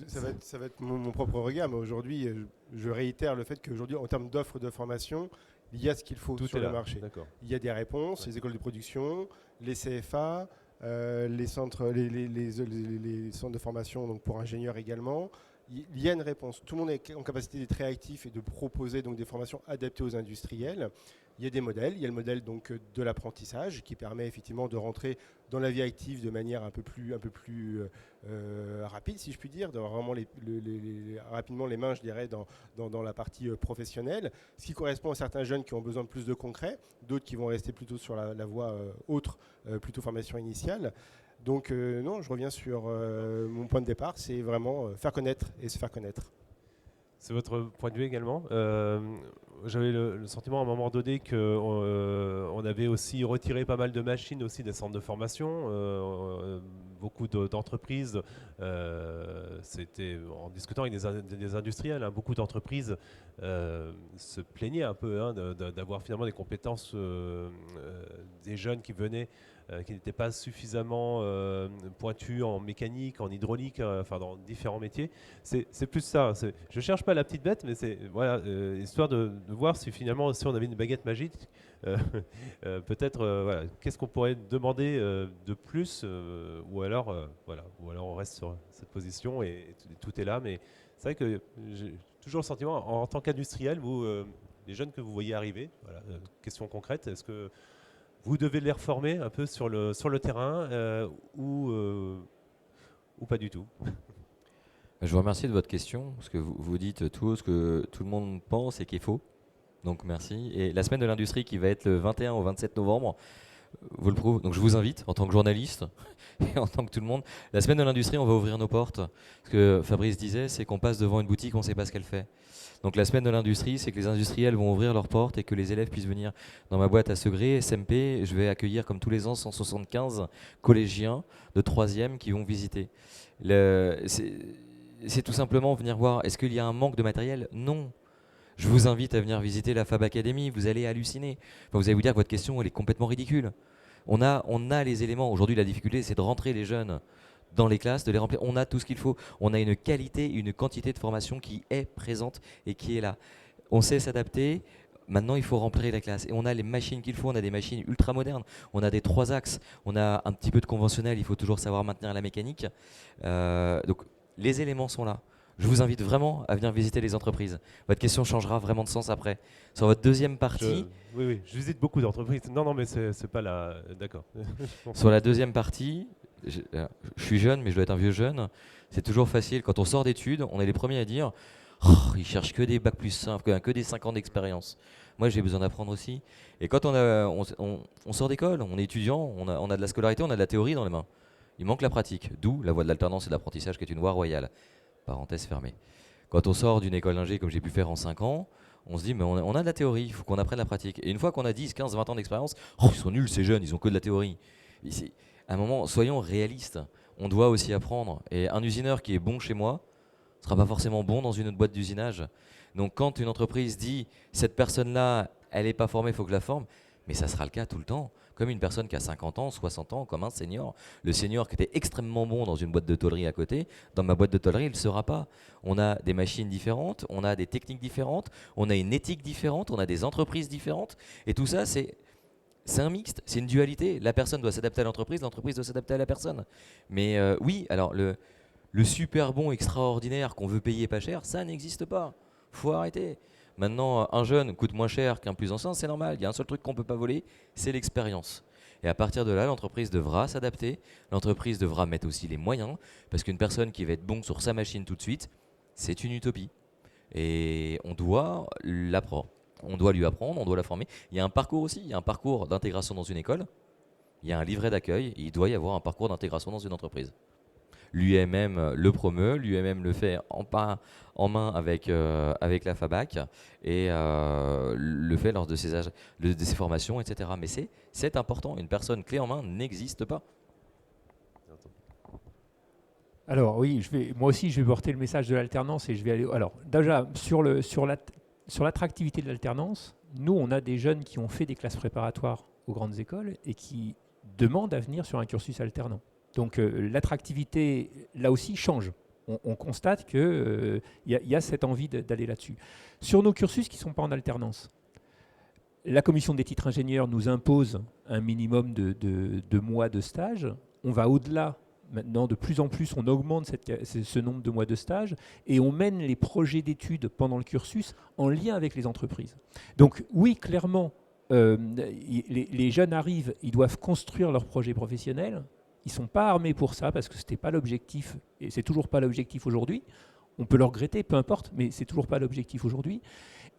ça va être mon propre regard, mais aujourd'hui, je réitère le fait qu'aujourd'hui, en termes d'offres de formation, il y a ce qu'il faut tout sur est le là. marché. D'accord. Il y a des réponses, Ouais. les écoles de production, les CFA, les centres de formation donc pour ingénieurs également. Il y a une réponse. Tout le monde est en capacité d'être réactif et de proposer donc des formations adaptées aux industriels. Il y a des modèles. Il y a le modèle donc de l'apprentissage qui permet effectivement de rentrer dans la vie active de manière un peu plus rapide, si je puis dire, d'avoir vraiment rapidement les mains, je dirais, dans la partie professionnelle, ce qui correspond à certains jeunes qui ont besoin de plus de concret, d'autres qui vont rester plutôt sur la voie autre, plutôt formation initiale. Donc non, je reviens sur mon point de départ, c'est vraiment faire connaître et se faire connaître. C'est votre point de vue également. J'avais le sentiment à un moment donné qu'on avait aussi retiré pas mal de machines aussi des centres de formation. Beaucoup d'entreprises, c'était en discutant avec des industriels, hein, beaucoup d'entreprises se plaignaient un peu d'avoir finalement des compétences des jeunes qui venaient qui n'étaient pas suffisamment pointus en mécanique, en hydraulique, enfin dans différents métiers. C'est plus ça. Je cherche pas la petite bête, mais c'est voilà, histoire de voir si finalement, si on avait une baguette magique, peut-être, voilà, qu'est-ce qu'on pourrait demander de plus, ou alors, voilà, ou alors on reste sur cette position et tout est là. Mais c'est vrai que j'ai toujours le sentiment, en tant qu'industriel, vous, les jeunes que vous voyez arriver, voilà, question concrète, est-ce que vous devez les reformer un peu sur le terrain ou pas du tout? Je vous remercie de votre question, parce que vous dites tout ce que tout le monde pense et qui est faux. Donc merci. Et la semaine de l'industrie qui va être le 21 au 27 novembre, vous le prouve. Donc je vous invite en tant que journaliste et en tant que tout le monde. La semaine de l'industrie, on va ouvrir nos portes. Ce que Fabrice disait, c'est qu'on passe devant une boutique, on ne sait pas ce qu'elle fait. Donc la semaine de l'industrie, c'est que les industriels vont ouvrir leurs portes et que les élèves puissent venir dans ma boîte à Segré, SMP. Je vais accueillir comme tous les ans 175 collégiens de 3e qui vont visiter. C'est tout simplement venir voir. Est-ce qu'il y a un manque de matériel? Non. Je vous invite à venir visiter la Fab Academy, vous allez halluciner. Enfin, vous allez vous dire que votre question elle est complètement ridicule. On a les éléments. Aujourd'hui, la difficulté, c'est de rentrer les jeunes dans les classes, de les remplir. On a tout ce qu'il faut. On a une qualité, une quantité de formation qui est présente et qui est là. On sait s'adapter. Maintenant, il faut remplir la classe. Et on a les machines qu'il faut. On a des machines ultra modernes. On a des 3 axes. On a un petit peu de conventionnel. Il faut toujours savoir maintenir la mécanique. Donc, les éléments sont là. Je vous invite vraiment à venir visiter les entreprises. Votre question changera vraiment de sens après. Sur votre deuxième partie... Oui, je visite beaucoup d'entreprises. Non, mais c'est pas la... D'accord. Sur la deuxième partie, je suis jeune, mais je dois être un vieux jeune. C'est toujours facile. Quand on sort d'études, on est les premiers à dire oh, ils cherchent que des bacs plus simples, que des 5 ans d'expérience. Moi, j'ai besoin d'apprendre aussi. Et quand on sort d'école, on est étudiant, on a de la scolarité, on a de la théorie dans les mains. Il manque la pratique, d'où la voie de l'alternance et de l'apprentissage qui est une voie royale. Parenthèse fermée. Quand on sort d'une école d'ingé comme j'ai pu faire en 5 ans, on se dit mais on a de la théorie, il faut qu'on apprenne la pratique. Et une fois qu'on a 10, 15, 20 ans d'expérience, oh, ils sont nuls ces jeunes, ils ont que de la théorie. À un moment, soyons réalistes, on doit aussi apprendre. Et un usineur qui est bon chez moi ne sera pas forcément bon dans une autre boîte d'usinage. Donc quand une entreprise dit cette personne-là, elle n'est pas formée, il faut que je la forme, mais ça sera le cas tout le temps. Comme une personne qui a 50 ans, 60 ans, comme un senior. Le senior qui était extrêmement bon dans une boîte de tôlerie à côté, dans ma boîte de tôlerie, il ne le sera pas. On a des machines différentes, on a des techniques différentes, on a une éthique différente, on a des entreprises différentes. Et tout ça, c'est un mixte, c'est une dualité. La personne doit s'adapter à l'entreprise doit s'adapter à la personne. Mais oui, alors le super bon extraordinaire qu'on veut payer pas cher, ça n'existe pas. Faut arrêter. Maintenant, un jeune coûte moins cher qu'un plus ancien, c'est normal. Il y a un seul truc qu'on ne peut pas voler, c'est l'expérience. Et à partir de là, l'entreprise devra s'adapter, l'entreprise devra mettre aussi les moyens, parce qu'une personne qui va être bon sur sa machine tout de suite, c'est une utopie. Et on doit l'apprendre, on doit lui apprendre, on doit la former. Il y a un parcours aussi, il y a un parcours d'intégration dans une école, il y a un livret d'accueil, et il doit y avoir un parcours d'intégration dans une entreprise. L'UMM le promeut, l'UMM le fait en main avec la FABAC et le fait lors de ses formations, etc. Mais c'est important, une personne clé en main n'existe pas. Alors oui, moi aussi je vais porter le message de l'alternance et je vais aller. Alors déjà sur l'attractivité de l'alternance, nous on a des jeunes qui ont fait des classes préparatoires aux grandes écoles et qui demandent à venir sur un cursus alternant. Donc l'attractivité là aussi change. On constate qu'il y a cette envie d'aller là-dessus. Sur nos cursus qui ne sont pas en alternance, la commission des titres ingénieurs nous impose un minimum de mois de stage. On va au-delà. Maintenant, de plus en plus, on augmente ce nombre de mois de stage et on mène les projets d'études pendant le cursus en lien avec les entreprises. Donc oui, clairement, les jeunes arrivent, ils doivent construire leur projet professionnel. Ils ne sont pas armés pour ça parce que ce n'était pas l'objectif et c'est toujours pas l'objectif aujourd'hui. On peut le regretter, peu importe, mais c'est toujours pas l'objectif aujourd'hui.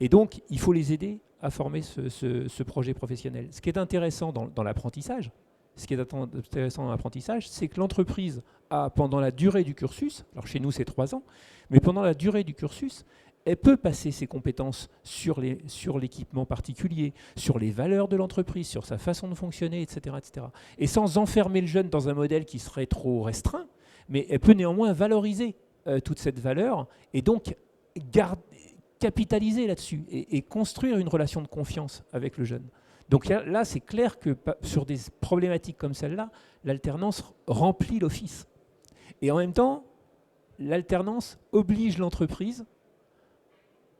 Et donc, il faut les aider à former ce projet professionnel. Ce qui est intéressant dans l'apprentissage, c'est que l'entreprise a, pendant la durée du cursus, alors chez nous c'est 3 ans, mais pendant la durée du cursus, elle peut passer ses compétences sur l'équipement particulier, sur les valeurs de l'entreprise, sur sa façon de fonctionner, etc., etc. Et sans enfermer le jeune dans un modèle qui serait trop restreint, mais elle peut néanmoins valoriser toute cette valeur et donc capitaliser là-dessus et construire une relation de confiance avec le jeune. Donc là, c'est clair que sur des problématiques comme celle-là, l'alternance remplit l'office. Et en même temps, l'alternance oblige l'entreprise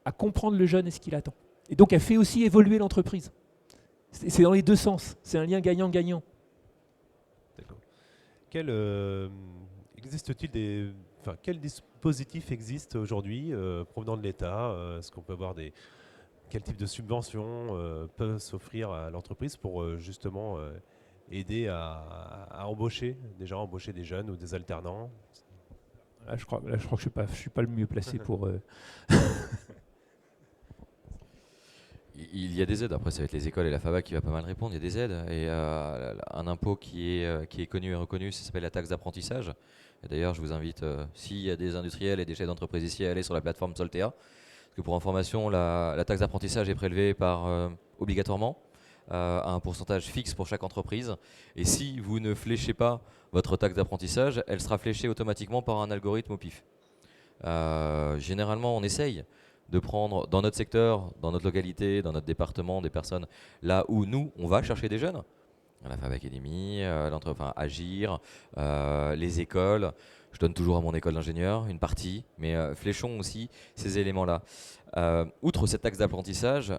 à comprendre le jeune et ce qu'il attend. Et donc, elle fait aussi évoluer l'entreprise. C'est dans les deux sens. C'est un lien gagnant-gagnant. D'accord. Existe-t-il quel dispositif existe aujourd'hui provenant de l'État? Est-ce qu'on peut avoir quel type de subventions peut s'offrir à l'entreprise pour justement aider à embaucher des jeunes ou des alternants? Là, je crois que je suis pas le mieux placé pour... Il y a des aides, après ça va être les écoles et la FABAC qui va pas mal répondre, il y a des aides. Et un impôt qui est connu et reconnu, ça s'appelle la taxe d'apprentissage. Et d'ailleurs, je vous invite, s'il y a des industriels et des chefs d'entreprise ici, à aller sur la plateforme Soltea. Parce que pour information, la taxe d'apprentissage est prélevée obligatoirement à un pourcentage fixe pour chaque entreprise. Et si vous ne fléchez pas votre taxe d'apprentissage, elle sera fléchée automatiquement par un algorithme au pif. Généralement, on essaye de prendre dans notre secteur, dans notre localité, dans notre département, des personnes là où nous, on va chercher des jeunes. La Fab Academy, Agir, les écoles. Je donne toujours à mon école d'ingénieur une partie, mais fléchons aussi ces éléments-là. Outre cette taxe d'apprentissage,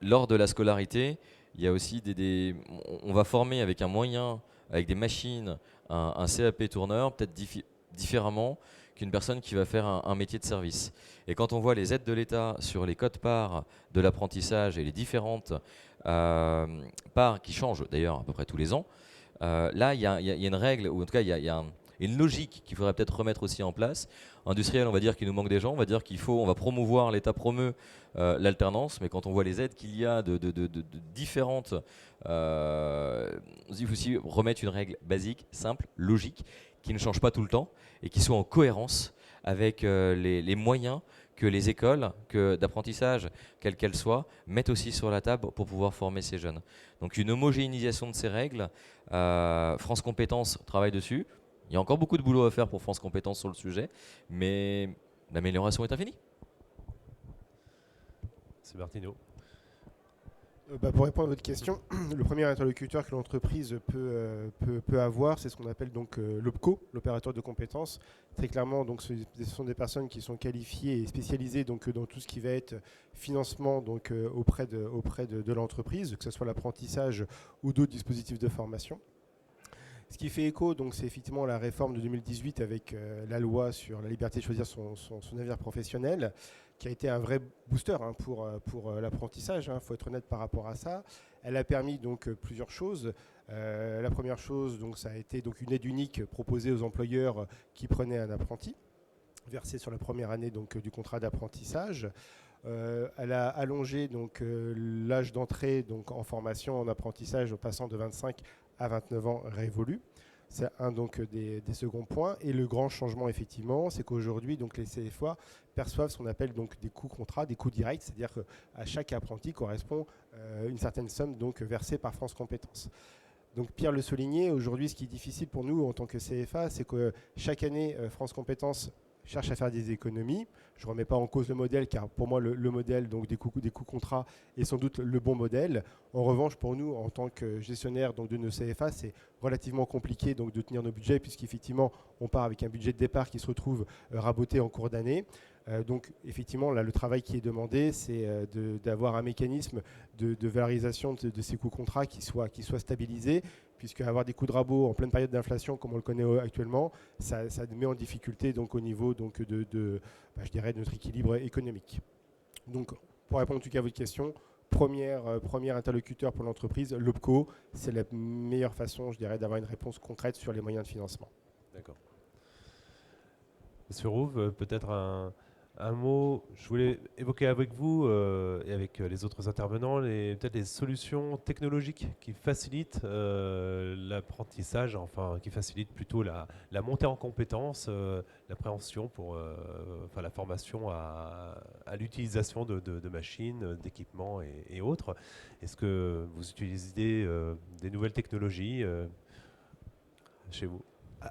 lors de la scolarité, il y a aussi on va former avec un moyen, avec des machines, un CAP tourneur, peut-être différemment qu'une personne qui va faire un métier de service. Et quand on voit les aides de l'État sur les cotes-parts de l'apprentissage et les différentes parts qui changent d'ailleurs à peu près tous les ans, là il y a une règle, ou en tout cas il y a une logique qu'il faudrait peut-être remettre aussi en place. Industriel, on va dire qu'il nous manque des gens, on va dire on va promouvoir, l'État promeut l'alternance, mais quand on voit les aides qu'il y a de différentes, il faut aussi remettre une règle basique, simple, logique, qui ne change pas tout le temps et qui soit en cohérence avec les moyens que les écoles d'apprentissage, quelles qu'elles soient, mettent aussi sur la table pour pouvoir former ces jeunes. Donc une homogénéisation de ces règles, France Compétences travaille dessus. Il y a encore beaucoup de boulot à faire pour France Compétences sur le sujet, mais l'amélioration est infinie. C'est Martino. Pour répondre à votre question, le premier interlocuteur que l'entreprise peut avoir, c'est ce qu'on appelle donc l'OPCO, l'opérateur de compétences. Très clairement, donc, ce sont des personnes qui sont qualifiées et spécialisées donc, dans tout ce qui va être financement donc, auprès de l'entreprise, que ce soit l'apprentissage ou d'autres dispositifs de formation. Ce qui fait écho, donc, c'est effectivement la réforme de 2018 avec la loi sur la liberté de choisir son avenir professionnel, qui a été un vrai booster pour l'apprentissage. Il faut être honnête par rapport à ça. Elle a permis donc plusieurs choses. La première chose, donc, ça a été donc une aide unique proposée aux employeurs qui prenaient un apprenti, versé sur la première année donc, du contrat d'apprentissage. Elle a allongé donc, l'âge d'entrée donc, en formation, en apprentissage, en passant de 25 à 29 ans révolus. C'est un donc, des seconds points. Et le grand changement, effectivement, c'est qu'aujourd'hui, donc, les CFA perçoivent ce qu'on appelle donc, des coûts contrats, des coûts directs, c'est-à-dire qu'à chaque apprenti correspond une certaine somme donc, versée par France Compétences. Donc Pierre le soulignait, aujourd'hui, ce qui est difficile pour nous en tant que CFA, c'est que chaque année, France Compétences cherche à faire des économies. Je ne remets pas en cause le modèle, car pour moi, le modèle donc, des coûts contrats est sans doute le bon modèle. En revanche, pour nous, en tant que gestionnaire donc, de nos CFA, c'est relativement compliqué donc, de tenir nos budgets, puisqu'effectivement, on part avec un budget de départ qui se retrouve raboté en cours d'année. Donc, effectivement, là, le travail qui est demandé, c'est d'avoir un mécanisme de valorisation de ces coûts contrats qui soit stabilisé, puisque avoir des coûts de rabot en pleine période d'inflation, comme on le connaît actuellement, ça met en difficulté donc, au niveau donc, je dirais, de notre équilibre économique. Donc, pour répondre en tout cas à votre question, premier interlocuteur pour l'entreprise, l'OPCO, c'est la meilleure façon, je dirais, d'avoir une réponse concrète sur les moyens de financement. D'accord. Monsieur Rouve, peut-être un mot, je voulais évoquer avec vous et avec les autres intervenants peut-être les solutions technologiques qui facilitent l'apprentissage, enfin qui facilitent plutôt la montée en compétences, l'appréhension pour la formation à l'utilisation de machines, d'équipements et autres. Est-ce que vous utilisez des nouvelles technologies chez vous ?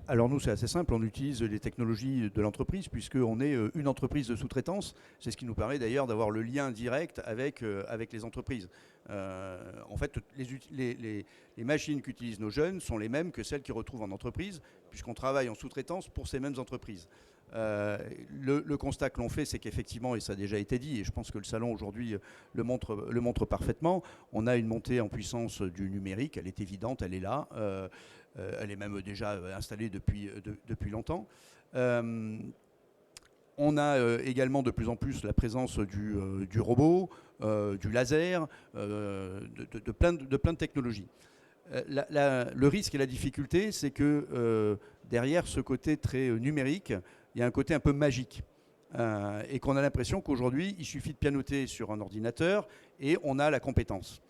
Alors nous, c'est assez simple, on utilise les technologies de l'entreprise puisqu'on est une entreprise de sous-traitance. C'est ce qui nous permet d'ailleurs d'avoir le lien direct avec les entreprises. En fait, les machines qu'utilisent nos jeunes sont les mêmes que celles qu'ils retrouvent en entreprise, puisqu'on travaille en sous-traitance pour ces mêmes entreprises. Le constat que l'on fait, c'est qu'effectivement, et ça a déjà été dit, et je pense que le salon aujourd'hui le montre parfaitement, on a une montée en puissance du numérique, elle est évidente, elle est là. Elle est même déjà installée depuis longtemps. On a également de plus en plus la présence du robot, du laser, de plein de technologies. Le risque et la difficulté, c'est que derrière ce côté très numérique, il y a un côté un peu magique. Et qu'on a l'impression qu'aujourd'hui, il suffit de pianoter sur un ordinateur et on a la compétence.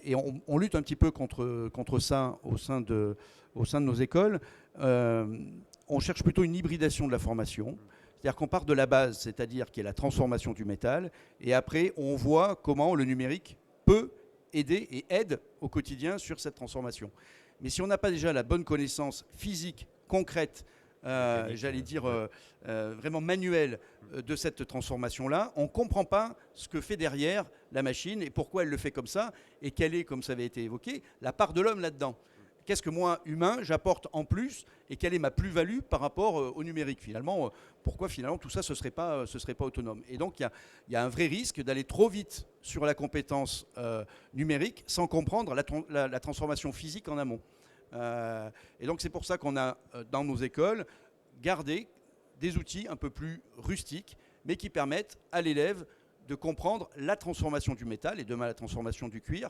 Et on lutte un petit peu contre ça au sein de nos écoles. On cherche plutôt une hybridation de la formation. C'est-à-dire qu'on part de la base, c'est-à-dire qu'il y a la transformation du métal, et après on voit comment le numérique peut aider et aide au quotidien sur cette transformation. Mais si on n'a pas déjà la bonne connaissance physique, concrète, j'allais dire vraiment manuelle de cette transformation-là, on ne comprend pas ce que fait derrière la machine et pourquoi elle le fait comme ça et quelle est, comme ça avait été évoqué, la part de l'homme là-dedans. Qu'est-ce que moi, humain, j'apporte en plus et quelle est ma plus-value par rapport au numérique finalement, pourquoi finalement tout ça ce serait pas autonome. Et donc il y a un vrai risque d'aller trop vite sur la compétence numérique sans comprendre la transformation physique en amont. Et donc c'est pour ça qu'on a dans nos écoles gardé des outils un peu plus rustiques, mais qui permettent à l'élève de comprendre la transformation du métal et demain la transformation du cuir,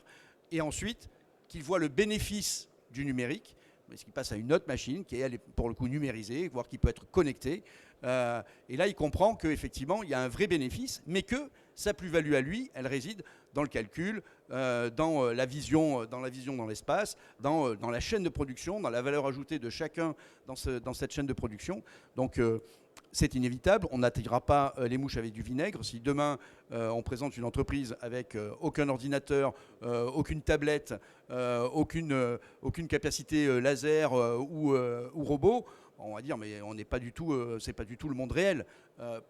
et ensuite qu'il voit le bénéfice du numérique, parce qu'il passe à une autre machine qui est, elle, pour le coup numérisée, voire qui peut être connectée. Et là, il comprend qu'effectivement, il y a un vrai bénéfice, mais que sa plus-value à lui, elle réside dans le calcul, dans la vision dans l'espace, dans la chaîne de production, dans la valeur ajoutée de chacun dans cette chaîne de production. Donc, c'est inévitable. On n'attirera pas les mouches avec du vinaigre. Si demain, on présente une entreprise avec aucun ordinateur, aucune tablette, aucune capacité laser ou robot, on va dire, mais c'est pas du tout le monde réel.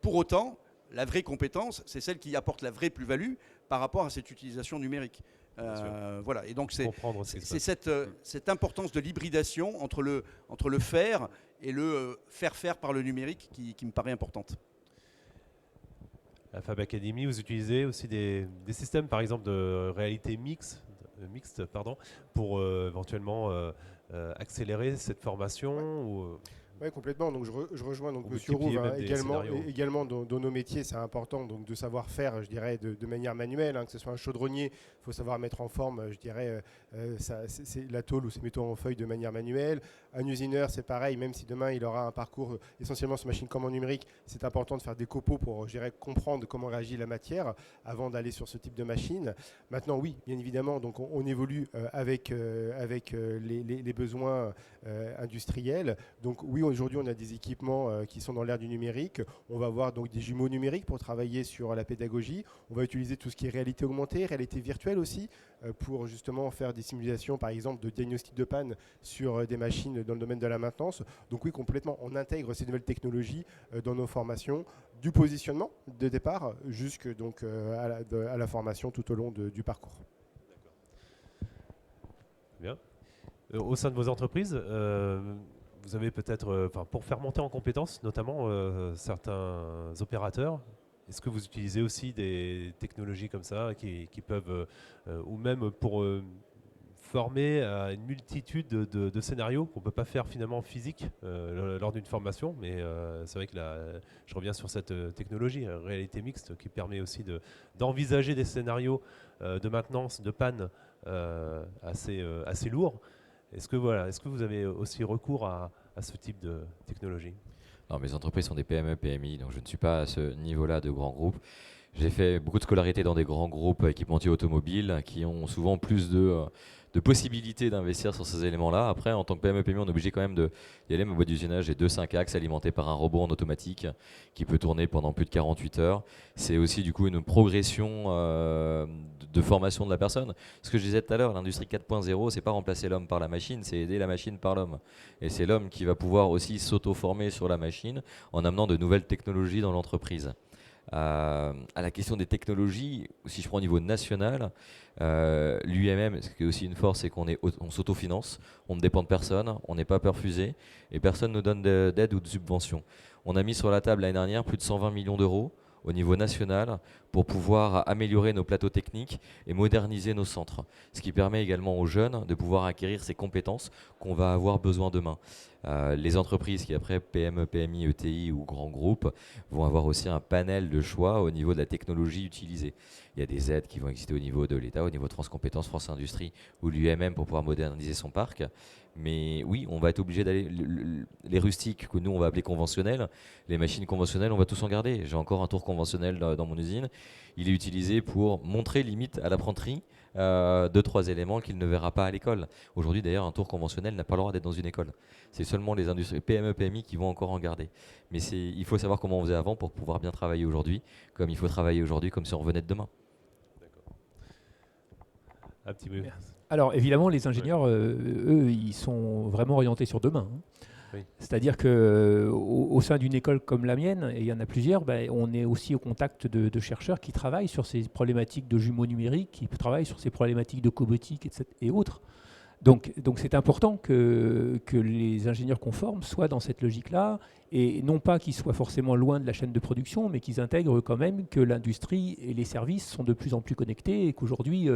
Pour autant, la vraie compétence, c'est celle qui apporte la vraie plus-value par rapport à cette utilisation numérique. Voilà. Et donc c'est cette importance de l'hybridation entre le faire et le faire par le numérique qui me paraît importante. À Fab Academy, vous utilisez aussi des systèmes, par exemple, de réalité mixte, pour éventuellement accélérer cette formation ou, Oui, complètement. Donc, je rejoins donc Ou Monsieur multiplier Rouve, même des également, scénarios. également dans nos métiers, c'est important donc, de savoir faire, je dirais, de manière manuelle, que ce soit un chaudronnier, il faut savoir mettre en forme, je dirais, c'est la tôle ou ses métaux en feuille de manière manuelle. Un usineur, c'est pareil, même si demain il aura un parcours essentiellement sur machine commande numérique, c'est important de faire des copeaux pour, je dirais, comprendre comment réagit la matière avant d'aller sur ce type de machine. Maintenant, oui, bien évidemment, donc on évolue avec les besoins industriels. Donc oui, aujourd'hui, on a des équipements qui sont dans l'ère du numérique. On va avoir donc des jumeaux numériques pour travailler sur la pédagogie. On va utiliser tout ce qui est réalité augmentée, réalité virtuelle aussi, pour justement faire des simulations, par exemple, de diagnostic de panne sur des machines dans le domaine de la maintenance. Donc oui, complètement, on intègre ces nouvelles technologies dans nos formations, du positionnement de départ jusque donc, à la formation tout au long du parcours. Bien. Au sein de vos entreprises, vous avez peut-être, pour faire monter en compétences, notamment certains opérateurs, est-ce que vous utilisez aussi des technologies comme ça qui peuvent, ou même pour former à une multitude de scénarios qu'on ne peut pas faire finalement physique lors d'une formation, mais c'est vrai que là, je reviens sur cette technologie, réalité mixte, qui permet aussi d'envisager des scénarios de maintenance, de panne assez lourds. Est-ce que vous avez aussi recours à ce type de technologie? Non, mes entreprises sont des PME, PMI, donc je ne suis pas à ce niveau-là de grands groupes. J'ai fait beaucoup de scolarité dans des grands groupes équipementiers automobiles qui ont souvent plus de possibilités d'investir sur ces éléments-là. Après, en tant que PME, PMI, on est obligé quand même d'y aller. Ma boîte d'usinage, j'ai 2-5 axes alimentés par un robot en automatique qui peut tourner pendant plus de 48 heures. C'est aussi du coup une progression de formation de la personne. Ce que je disais tout à l'heure, l'industrie 4.0, c'est pas remplacer l'homme par la machine, c'est aider la machine par l'homme. Et c'est l'homme qui va pouvoir aussi s'auto-former sur la machine en amenant de nouvelles technologies dans l'entreprise. À la question des technologies, si je prends au niveau national, l'UMM, ce qui est aussi une force, c'est on s'autofinance, on ne dépend de personne, on n'est pas perfusé et personne ne nous donne d'aide ou de subvention. On a mis sur la table l'année dernière plus de 120 millions d'euros au niveau national pour pouvoir améliorer nos plateaux techniques et moderniser nos centres. Ce qui permet également aux jeunes de pouvoir acquérir ces compétences qu'on va avoir besoin demain. Les entreprises qui après PME, PMI, ETI ou grands groupes vont avoir aussi un panel de choix au niveau de la technologie utilisée. Il y a des aides qui vont exister au niveau de l'État, au niveau de France Compétences, France Industrie ou l'UMM pour pouvoir moderniser son parc. Mais oui, on va être obligé d'aller. Les rustiques, que nous on va appeler conventionnels, les machines conventionnelles, on va tous en garder. J'ai encore un tour conventionnel dans mon usine. Il est utilisé pour montrer limite à l'apprenti 2-3 éléments qu'il ne verra pas à l'école. Aujourd'hui d'ailleurs, un tour conventionnel n'a pas le droit d'être dans une école. C'est seulement les industries PME, PMI qui vont encore en garder. Mais il faut savoir comment on faisait avant pour pouvoir bien travailler aujourd'hui, comme il faut travailler aujourd'hui comme si on revenait de demain. Un petit peu. Alors évidemment, les ingénieurs, eux, ils sont vraiment orientés sur demain. Oui. C'est-à-dire qu'au sein d'une école comme la mienne, et il y en a plusieurs, on est aussi au contact de chercheurs qui travaillent sur ces problématiques de jumeaux numériques, qui travaillent sur ces problématiques de cobotique et autres. Donc c'est important que les ingénieurs qu'on forme soient dans cette logique-là, et non pas qu'ils soient forcément loin de la chaîne de production, mais qu'ils intègrent quand même que l'industrie et les services sont de plus en plus connectés, et qu'aujourd'hui,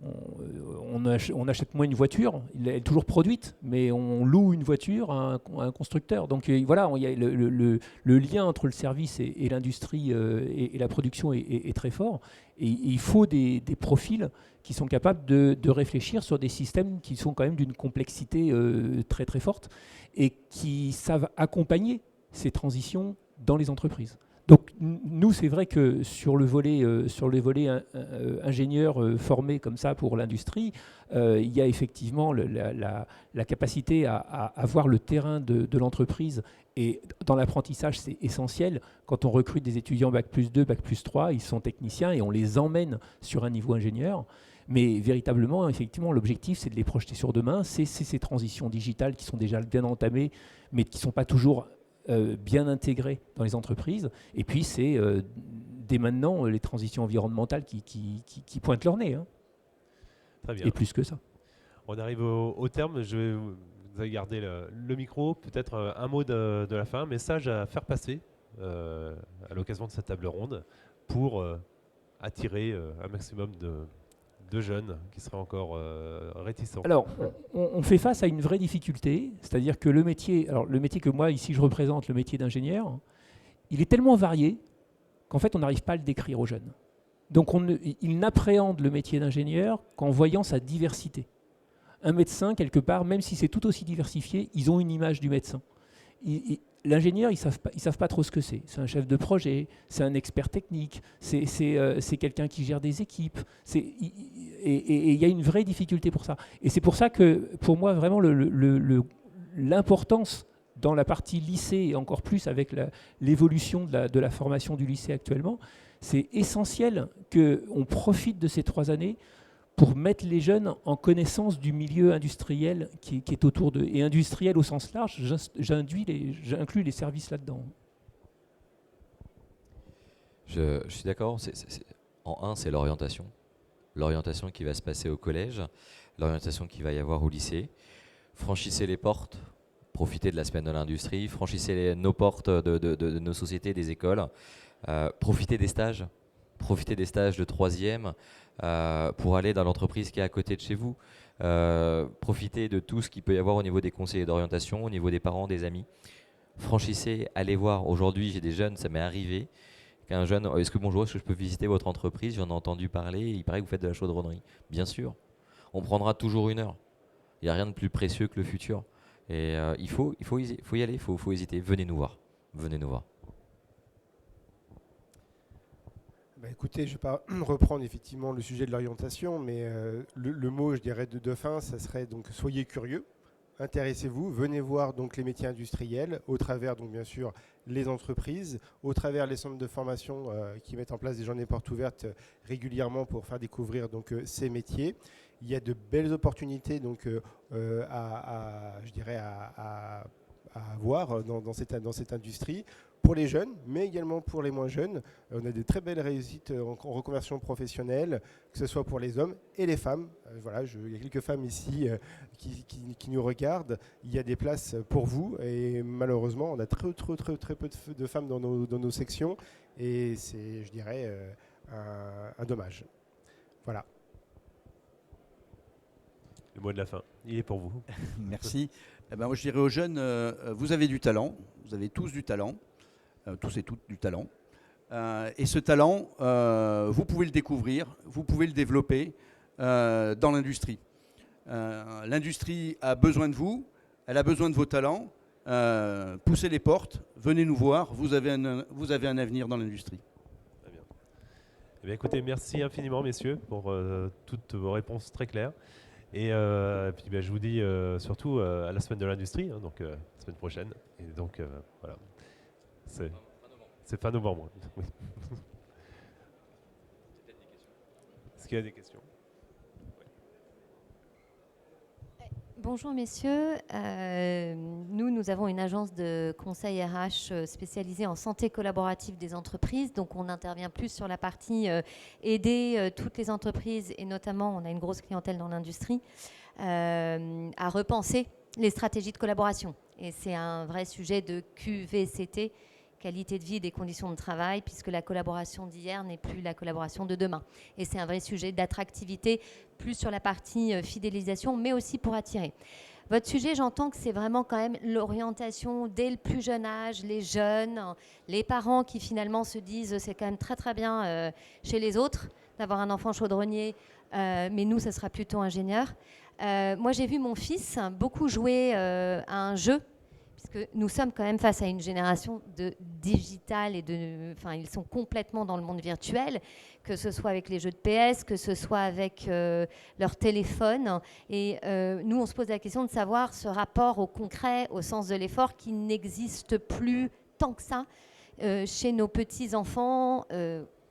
on achète moins une voiture, elle est toujours produite, mais on loue une voiture à un constructeur. Donc voilà, il y a le lien entre le service et l'industrie et la production est très fort. Et il faut des profils qui sont capables de réfléchir sur des systèmes qui sont quand même d'une complexité très très forte et qui savent accompagner ces transitions dans les entreprises. Donc nous, c'est vrai que sur le volet ingénieur formé comme ça pour l'industrie, il y a effectivement la capacité à voir le terrain de l'entreprise. Et dans l'apprentissage, c'est essentiel. Quand on recrute des étudiants Bac+2, Bac+3, ils sont techniciens et on les emmène sur un niveau ingénieur. Mais véritablement, effectivement, l'objectif, c'est de les projeter sur demain. C'est ces transitions digitales qui sont déjà bien entamées, mais qui ne sont pas toujours bien intégrés dans les entreprises. Et puis, c'est dès maintenant les transitions environnementales qui pointent leur nez. Très bien. Et plus que ça. On arrive au terme. Vous allez garder le micro. Peut-être un mot de la fin, un message à faire passer à l'occasion de cette table ronde pour attirer un maximum de jeunes qui seraient encore réticents? Alors, on fait face à une vraie difficulté, c'est-à-dire que le métier que moi ici je représente, le métier d'ingénieur, il est tellement varié qu'en fait on n'arrive pas à le décrire aux jeunes. Donc ils n'appréhendent le métier d'ingénieur qu'en voyant sa diversité. Un médecin, quelque part, même si c'est tout aussi diversifié, ils ont une image du médecin. L'ingénieur, ils savent pas trop ce que c'est. C'est un chef de projet, c'est un expert technique, c'est quelqu'un qui gère des équipes. Et il y a une vraie difficulté pour ça. Et c'est pour ça que, pour moi, vraiment, l'importance dans la partie lycée, et encore plus avec l'évolution de la formation du lycée actuellement, c'est essentiel qu'on profite de ces 3 années pour mettre les jeunes en connaissance du milieu industriel qui est autour d'eux. Et industriel au sens large, j'inclus les services là-dedans. Je suis d'accord. En un, c'est l'orientation. L'orientation qui va se passer au collège, l'orientation qu'il va y avoir au lycée. Franchissez les portes, profitez de la semaine de l'industrie, franchissez nos portes de nos sociétés, des écoles, profitez des stages. Profitez des stages de 3e pour aller dans l'entreprise qui est à côté de chez vous. Profitez de tout ce qu'il peut y avoir au niveau des conseillers d'orientation, au niveau des parents, des amis. Franchissez, allez voir. Aujourd'hui, j'ai des jeunes, ça m'est arrivé qu'un jeune, est-ce que je peux visiter votre entreprise? J'en ai entendu parler, il paraît que vous faites de la chaudronnerie. Bien sûr, on prendra toujours 1 heure. Il n'y a rien de plus précieux que le futur. Et il faut y aller, il faut hésiter. Venez nous voir. Venez nous voir. Écoutez, je ne vais pas reprendre effectivement le sujet de l'orientation, mais le mot, je dirais, de fin, ça serait donc soyez curieux, intéressez-vous, venez voir donc les métiers industriels au travers donc bien sûr les entreprises, au travers les centres de formation qui mettent en place des journées portes ouvertes régulièrement pour faire découvrir donc ces métiers. Il y a de belles opportunités donc à avoir dans cette industrie. Pour les jeunes, mais également pour les moins jeunes. On a des très belles réussites en reconversion professionnelle, que ce soit pour les hommes et les femmes. Voilà, il y a quelques femmes ici qui nous regardent. Il y a des places pour vous et malheureusement, on a très peu de femmes dans nos sections et c'est, je dirais, un dommage. Voilà. Le mot de la fin, il est pour vous. Merci. Moi, je dirais aux jeunes, vous avez du talent, vous avez tous du talent. Tous et toutes du talent. Et ce talent, vous pouvez le découvrir, vous pouvez le développer dans l'industrie. L'industrie a besoin de vous, elle a besoin de vos talents. Poussez les portes, venez nous voir, vous avez un avenir dans l'industrie. Très bien. Eh bien, écoutez, merci infiniment, messieurs, pour toutes vos réponses très claires. Et puis, je vous dis surtout à la semaine de l'industrie, donc la semaine prochaine. Et donc, voilà. C'est fin novembre. Oui. Est-ce qu'il y a des questions? Bonjour messieurs, nous avons une agence de conseil RH spécialisée en santé collaborative des entreprises, donc on intervient plus sur la partie aider toutes les entreprises et notamment on a une grosse clientèle dans l'industrie à repenser les stratégies de collaboration et c'est un vrai sujet de QVCT, qualité de vie et des conditions de travail, puisque la collaboration d'hier n'est plus la collaboration de demain. Et c'est un vrai sujet d'attractivité, plus sur la partie fidélisation, mais aussi pour attirer. Votre sujet, j'entends que c'est vraiment quand même l'orientation dès le plus jeune âge, les jeunes, les parents qui finalement se disent c'est quand même très très bien chez les autres d'avoir un enfant chaudronnier, mais nous, ça sera plutôt ingénieur. Moi, j'ai vu mon fils beaucoup jouer à un jeu, puisque nous sommes quand même face à une génération de digital et ils sont complètement dans le monde virtuel, que ce soit avec les jeux de PS, que ce soit avec leur téléphone. Et nous, on se pose la question de savoir ce rapport au concret, au sens de l'effort, qui n'existe plus tant que ça chez nos petits-enfants,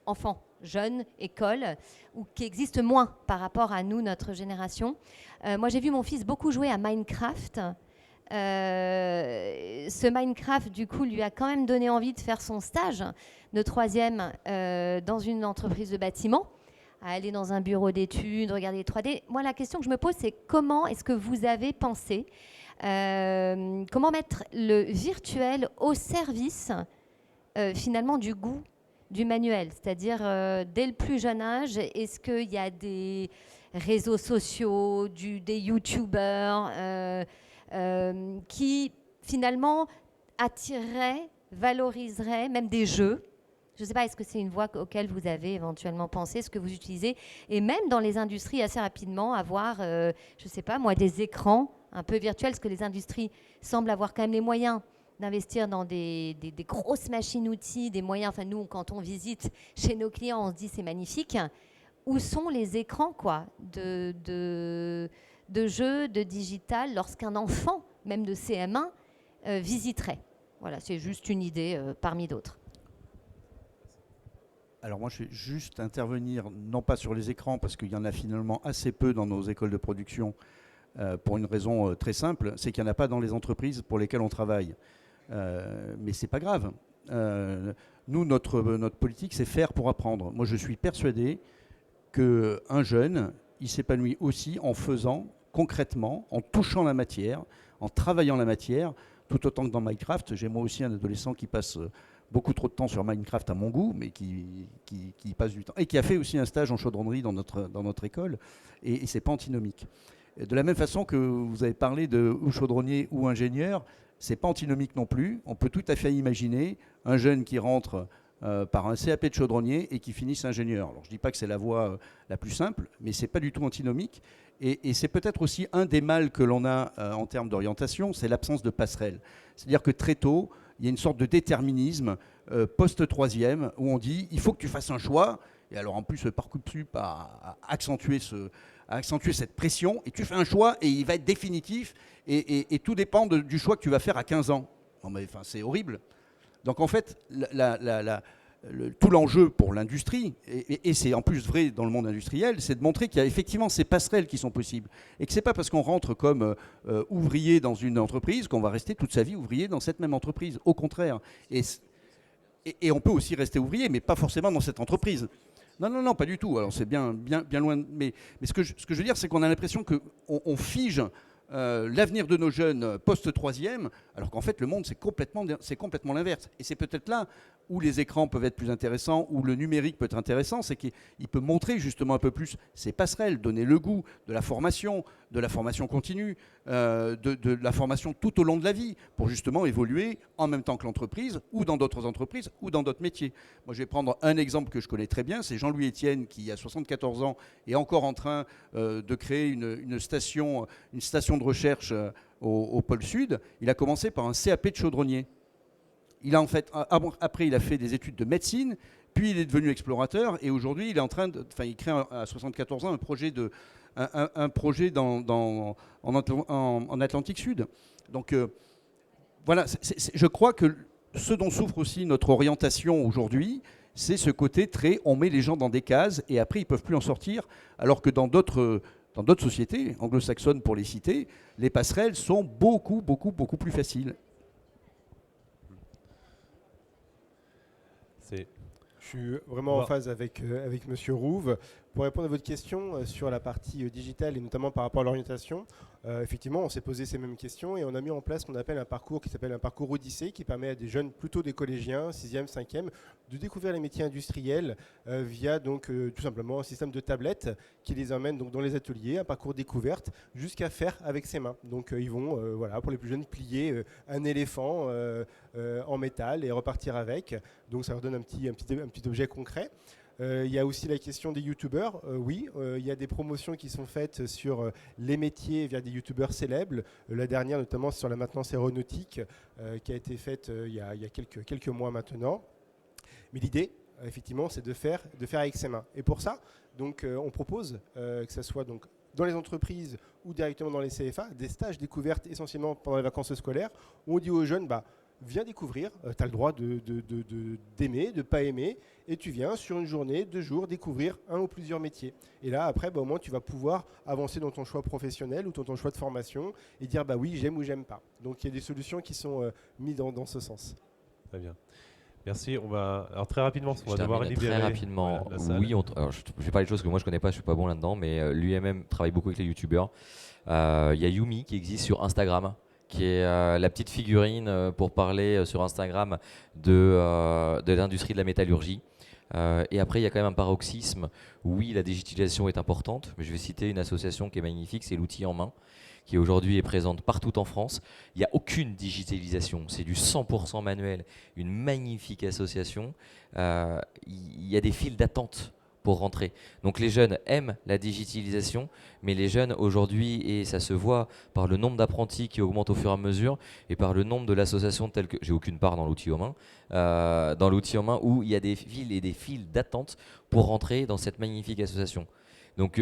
enfants, jeunes, écoles, ou qui existe moins par rapport à nous, notre génération. Moi, j'ai vu mon fils beaucoup jouer à Minecraft. Ce Minecraft, du coup, lui a quand même donné envie de faire son stage de 3e dans une entreprise de bâtiment, à aller dans un bureau d'études, regarder les 3D. Moi, la question que je me pose, c'est comment est-ce que vous avez pensé, comment mettre le virtuel au service, finalement, du goût du manuel, c'est-à-dire dès le plus jeune âge, est-ce qu'il y a des réseaux sociaux, des youtubeurs qui finalement attireraient, valoriseraient, même des jeux. Je ne sais pas, est-ce que c'est une voie auquel vous avez éventuellement pensé, ce que vous utilisez, et même dans les industries assez rapidement avoir, je ne sais pas moi, des écrans un peu virtuels, parce que les industries semblent avoir quand même les moyens d'investir dans des grosses machines-outils, des moyens, enfin nous, quand on visite chez nos clients, on se dit c'est magnifique. Où sont les écrans quoi, de jeux, de digital, lorsqu'un enfant, même de CM1, visiterait? Voilà, c'est juste une idée parmi d'autres. Alors moi, je vais juste intervenir, non pas sur les écrans, parce qu'il y en a finalement assez peu dans nos écoles de production, pour une raison très simple, c'est qu'il n'y en a pas dans les entreprises pour lesquelles on travaille. Mais c'est pas grave. Nous, notre politique, c'est faire pour apprendre. Moi, je suis persuadé qu'un jeune, il s'épanouit aussi en faisant concrètement, en touchant la matière, en travaillant la matière, tout autant que dans Minecraft. J'ai moi aussi un adolescent qui passe beaucoup trop de temps sur Minecraft à mon goût, mais qui passe du temps, et qui a fait aussi un stage en chaudronnerie dans notre école, et c'est pas antinomique. De la même façon que vous avez parlé de ou chaudronnier ou ingénieur, c'est pas antinomique non plus. On peut tout à fait imaginer un jeune qui rentre par un CAP de chaudronnier et qui finisse ingénieur. Alors je dis pas que c'est la voie la plus simple, mais c'est pas du tout antinomique. Et c'est peut-être aussi un des mâles que l'on a en termes d'orientation, c'est l'absence de passerelle. C'est-à-dire que très tôt, il y a une sorte de déterminisme post-troisième où on dit il faut que tu fasses un choix. Et alors en plus, Parcoursup a accentué cette pression. Et tu fais un choix et il va être définitif. Et tout dépend du choix que tu vas faire à 15 ans. Non, mais, enfin, c'est horrible. Donc en fait, tout l'enjeu pour l'industrie, et c'est en plus vrai dans le monde industriel, c'est de montrer qu'il y a effectivement ces passerelles qui sont possibles. Et que ce n'est pas parce qu'on rentre comme ouvrier dans une entreprise qu'on va rester toute sa vie ouvrier dans cette même entreprise. Au contraire. Et on peut aussi rester ouvrier, mais pas forcément dans cette entreprise. Non, pas du tout. Alors c'est bien loin. Mais ce que je veux dire, c'est qu'on a l'impression qu'on fige l'avenir de nos jeunes post-troisième, alors qu'en fait le monde c'est complètement l'inverse. Et c'est peut-être là où les écrans peuvent être plus intéressants, où le numérique peut être intéressant, c'est qu'il peut montrer justement un peu plus ces passerelles, donner le goût de la formation continue, de la formation tout au long de la vie, pour justement évoluer en même temps que l'entreprise, ou dans d'autres entreprises, ou dans d'autres métiers. Moi je vais prendre un exemple que je connais très bien, c'est Jean-Louis Etienne qui a 74 ans est encore en train de créer une station de recherche au pôle Sud. Il a commencé par un CAP de chaudronnier. Après, il a fait des études de médecine, puis il est devenu explorateur, et aujourd'hui, il est en train il crée à 74 ans un projet en Atlantique Sud. Donc voilà, je crois que ce dont souffre aussi notre orientation aujourd'hui, c'est ce côté très, on met les gens dans des cases, et après, ils ne peuvent plus en sortir, alors que dans d'autres sociétés, anglo-saxonnes pour les citer, les passerelles sont beaucoup plus faciles. Je suis vraiment en phase avec Monsieur Rouve. Pour répondre à votre question sur la partie digitale et notamment par rapport à l'orientation, effectivement, on s'est posé ces mêmes questions et on a mis en place ce qu'on appelle un parcours qui s'appelle un parcours Odyssée qui permet à des jeunes, plutôt des collégiens, 6e, 5e, de découvrir les métiers industriels via donc tout simplement un système de tablettes qui les emmène donc dans les ateliers, un parcours découverte jusqu'à faire avec ses mains. Donc ils vont, pour les plus jeunes, plier un éléphant en métal et repartir avec. Donc ça leur donne un petit objet concret. Il y a aussi la question des youtubeurs. Oui, il y a des promotions qui sont faites sur les métiers via des youtubeurs célèbres. La dernière, notamment, sur la maintenance aéronautique, qui a été faite il y a quelques mois maintenant. Mais l'idée, effectivement, c'est de faire avec ses mains. Et pour ça, donc, on propose, que ce soit donc, dans les entreprises ou directement dans les CFA, des stages découvertes essentiellement pendant les vacances scolaires, où on dit aux jeunes, viens découvrir, tu as le droit d'aimer, de ne pas aimer, et tu viens sur une journée, 2 jours, découvrir un ou plusieurs métiers. Et là, après, au moins, tu vas pouvoir avancer dans ton choix professionnel ou dans ton choix de formation et dire, oui, j'aime ou j'aime pas. Donc, il y a des solutions qui sont mises dans ce sens. Très bien. Merci. Alors très rapidement, on va devoir libérer. Très rapidement, la salle. Oui. Alors, je vais parler de choses que moi je connais pas, je suis pas bon là-dedans, mais l'UMM travaille beaucoup avec les youtubeurs. Il y a Yumi qui existe sur Instagram, qui est la petite figurine pour parler sur Instagram de l'industrie de la métallurgie. Et après, il y a quand même un paroxysme. Oui, la digitalisation est importante, mais je vais citer une association qui est magnifique, c'est l'outil en main, qui aujourd'hui est présente partout en France. Il n'y a aucune digitalisation, c'est du 100% manuel, une magnifique association. Il y a des files d'attente pour rentrer. Donc les jeunes aiment la digitalisation, mais les jeunes aujourd'hui, et ça se voit par le nombre d'apprentis qui augmente au fur et à mesure, et par le nombre de l'association telle que... J'ai aucune part dans l'outil en main, où il y a des files et des files d'attente pour rentrer dans cette magnifique association. Donc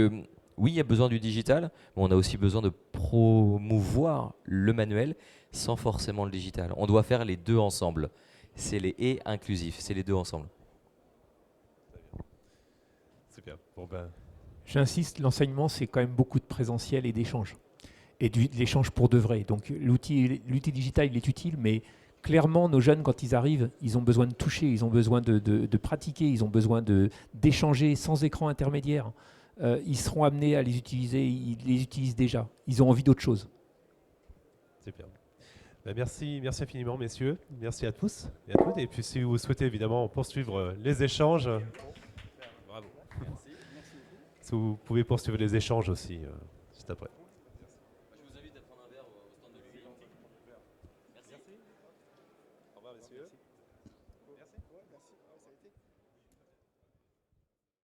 oui, il y a besoin du digital, mais on a aussi besoin de promouvoir le manuel sans forcément le digital. On doit faire les deux ensemble. C'est les et inclusifs, c'est les deux ensemble. Super. Bon ben, J'insiste, l'enseignement, c'est quand même beaucoup de présentiel et d'échange. Et de l'échange pour de vrai. Donc l'outil digital, il est utile, mais clairement, nos jeunes, quand ils arrivent, ils ont besoin de toucher, ils ont besoin de pratiquer, ils ont besoin d'échanger sans écran intermédiaire. Ils seront amenés à les utiliser, ils les utilisent déjà. Ils ont envie d'autre chose. super. Ben, merci infiniment, messieurs. Merci à tous et à toutes. Et puis, si vous souhaitez évidemment poursuivre les échanges, bravo. Merci. Vous pouvez poursuivre les échanges aussi juste après.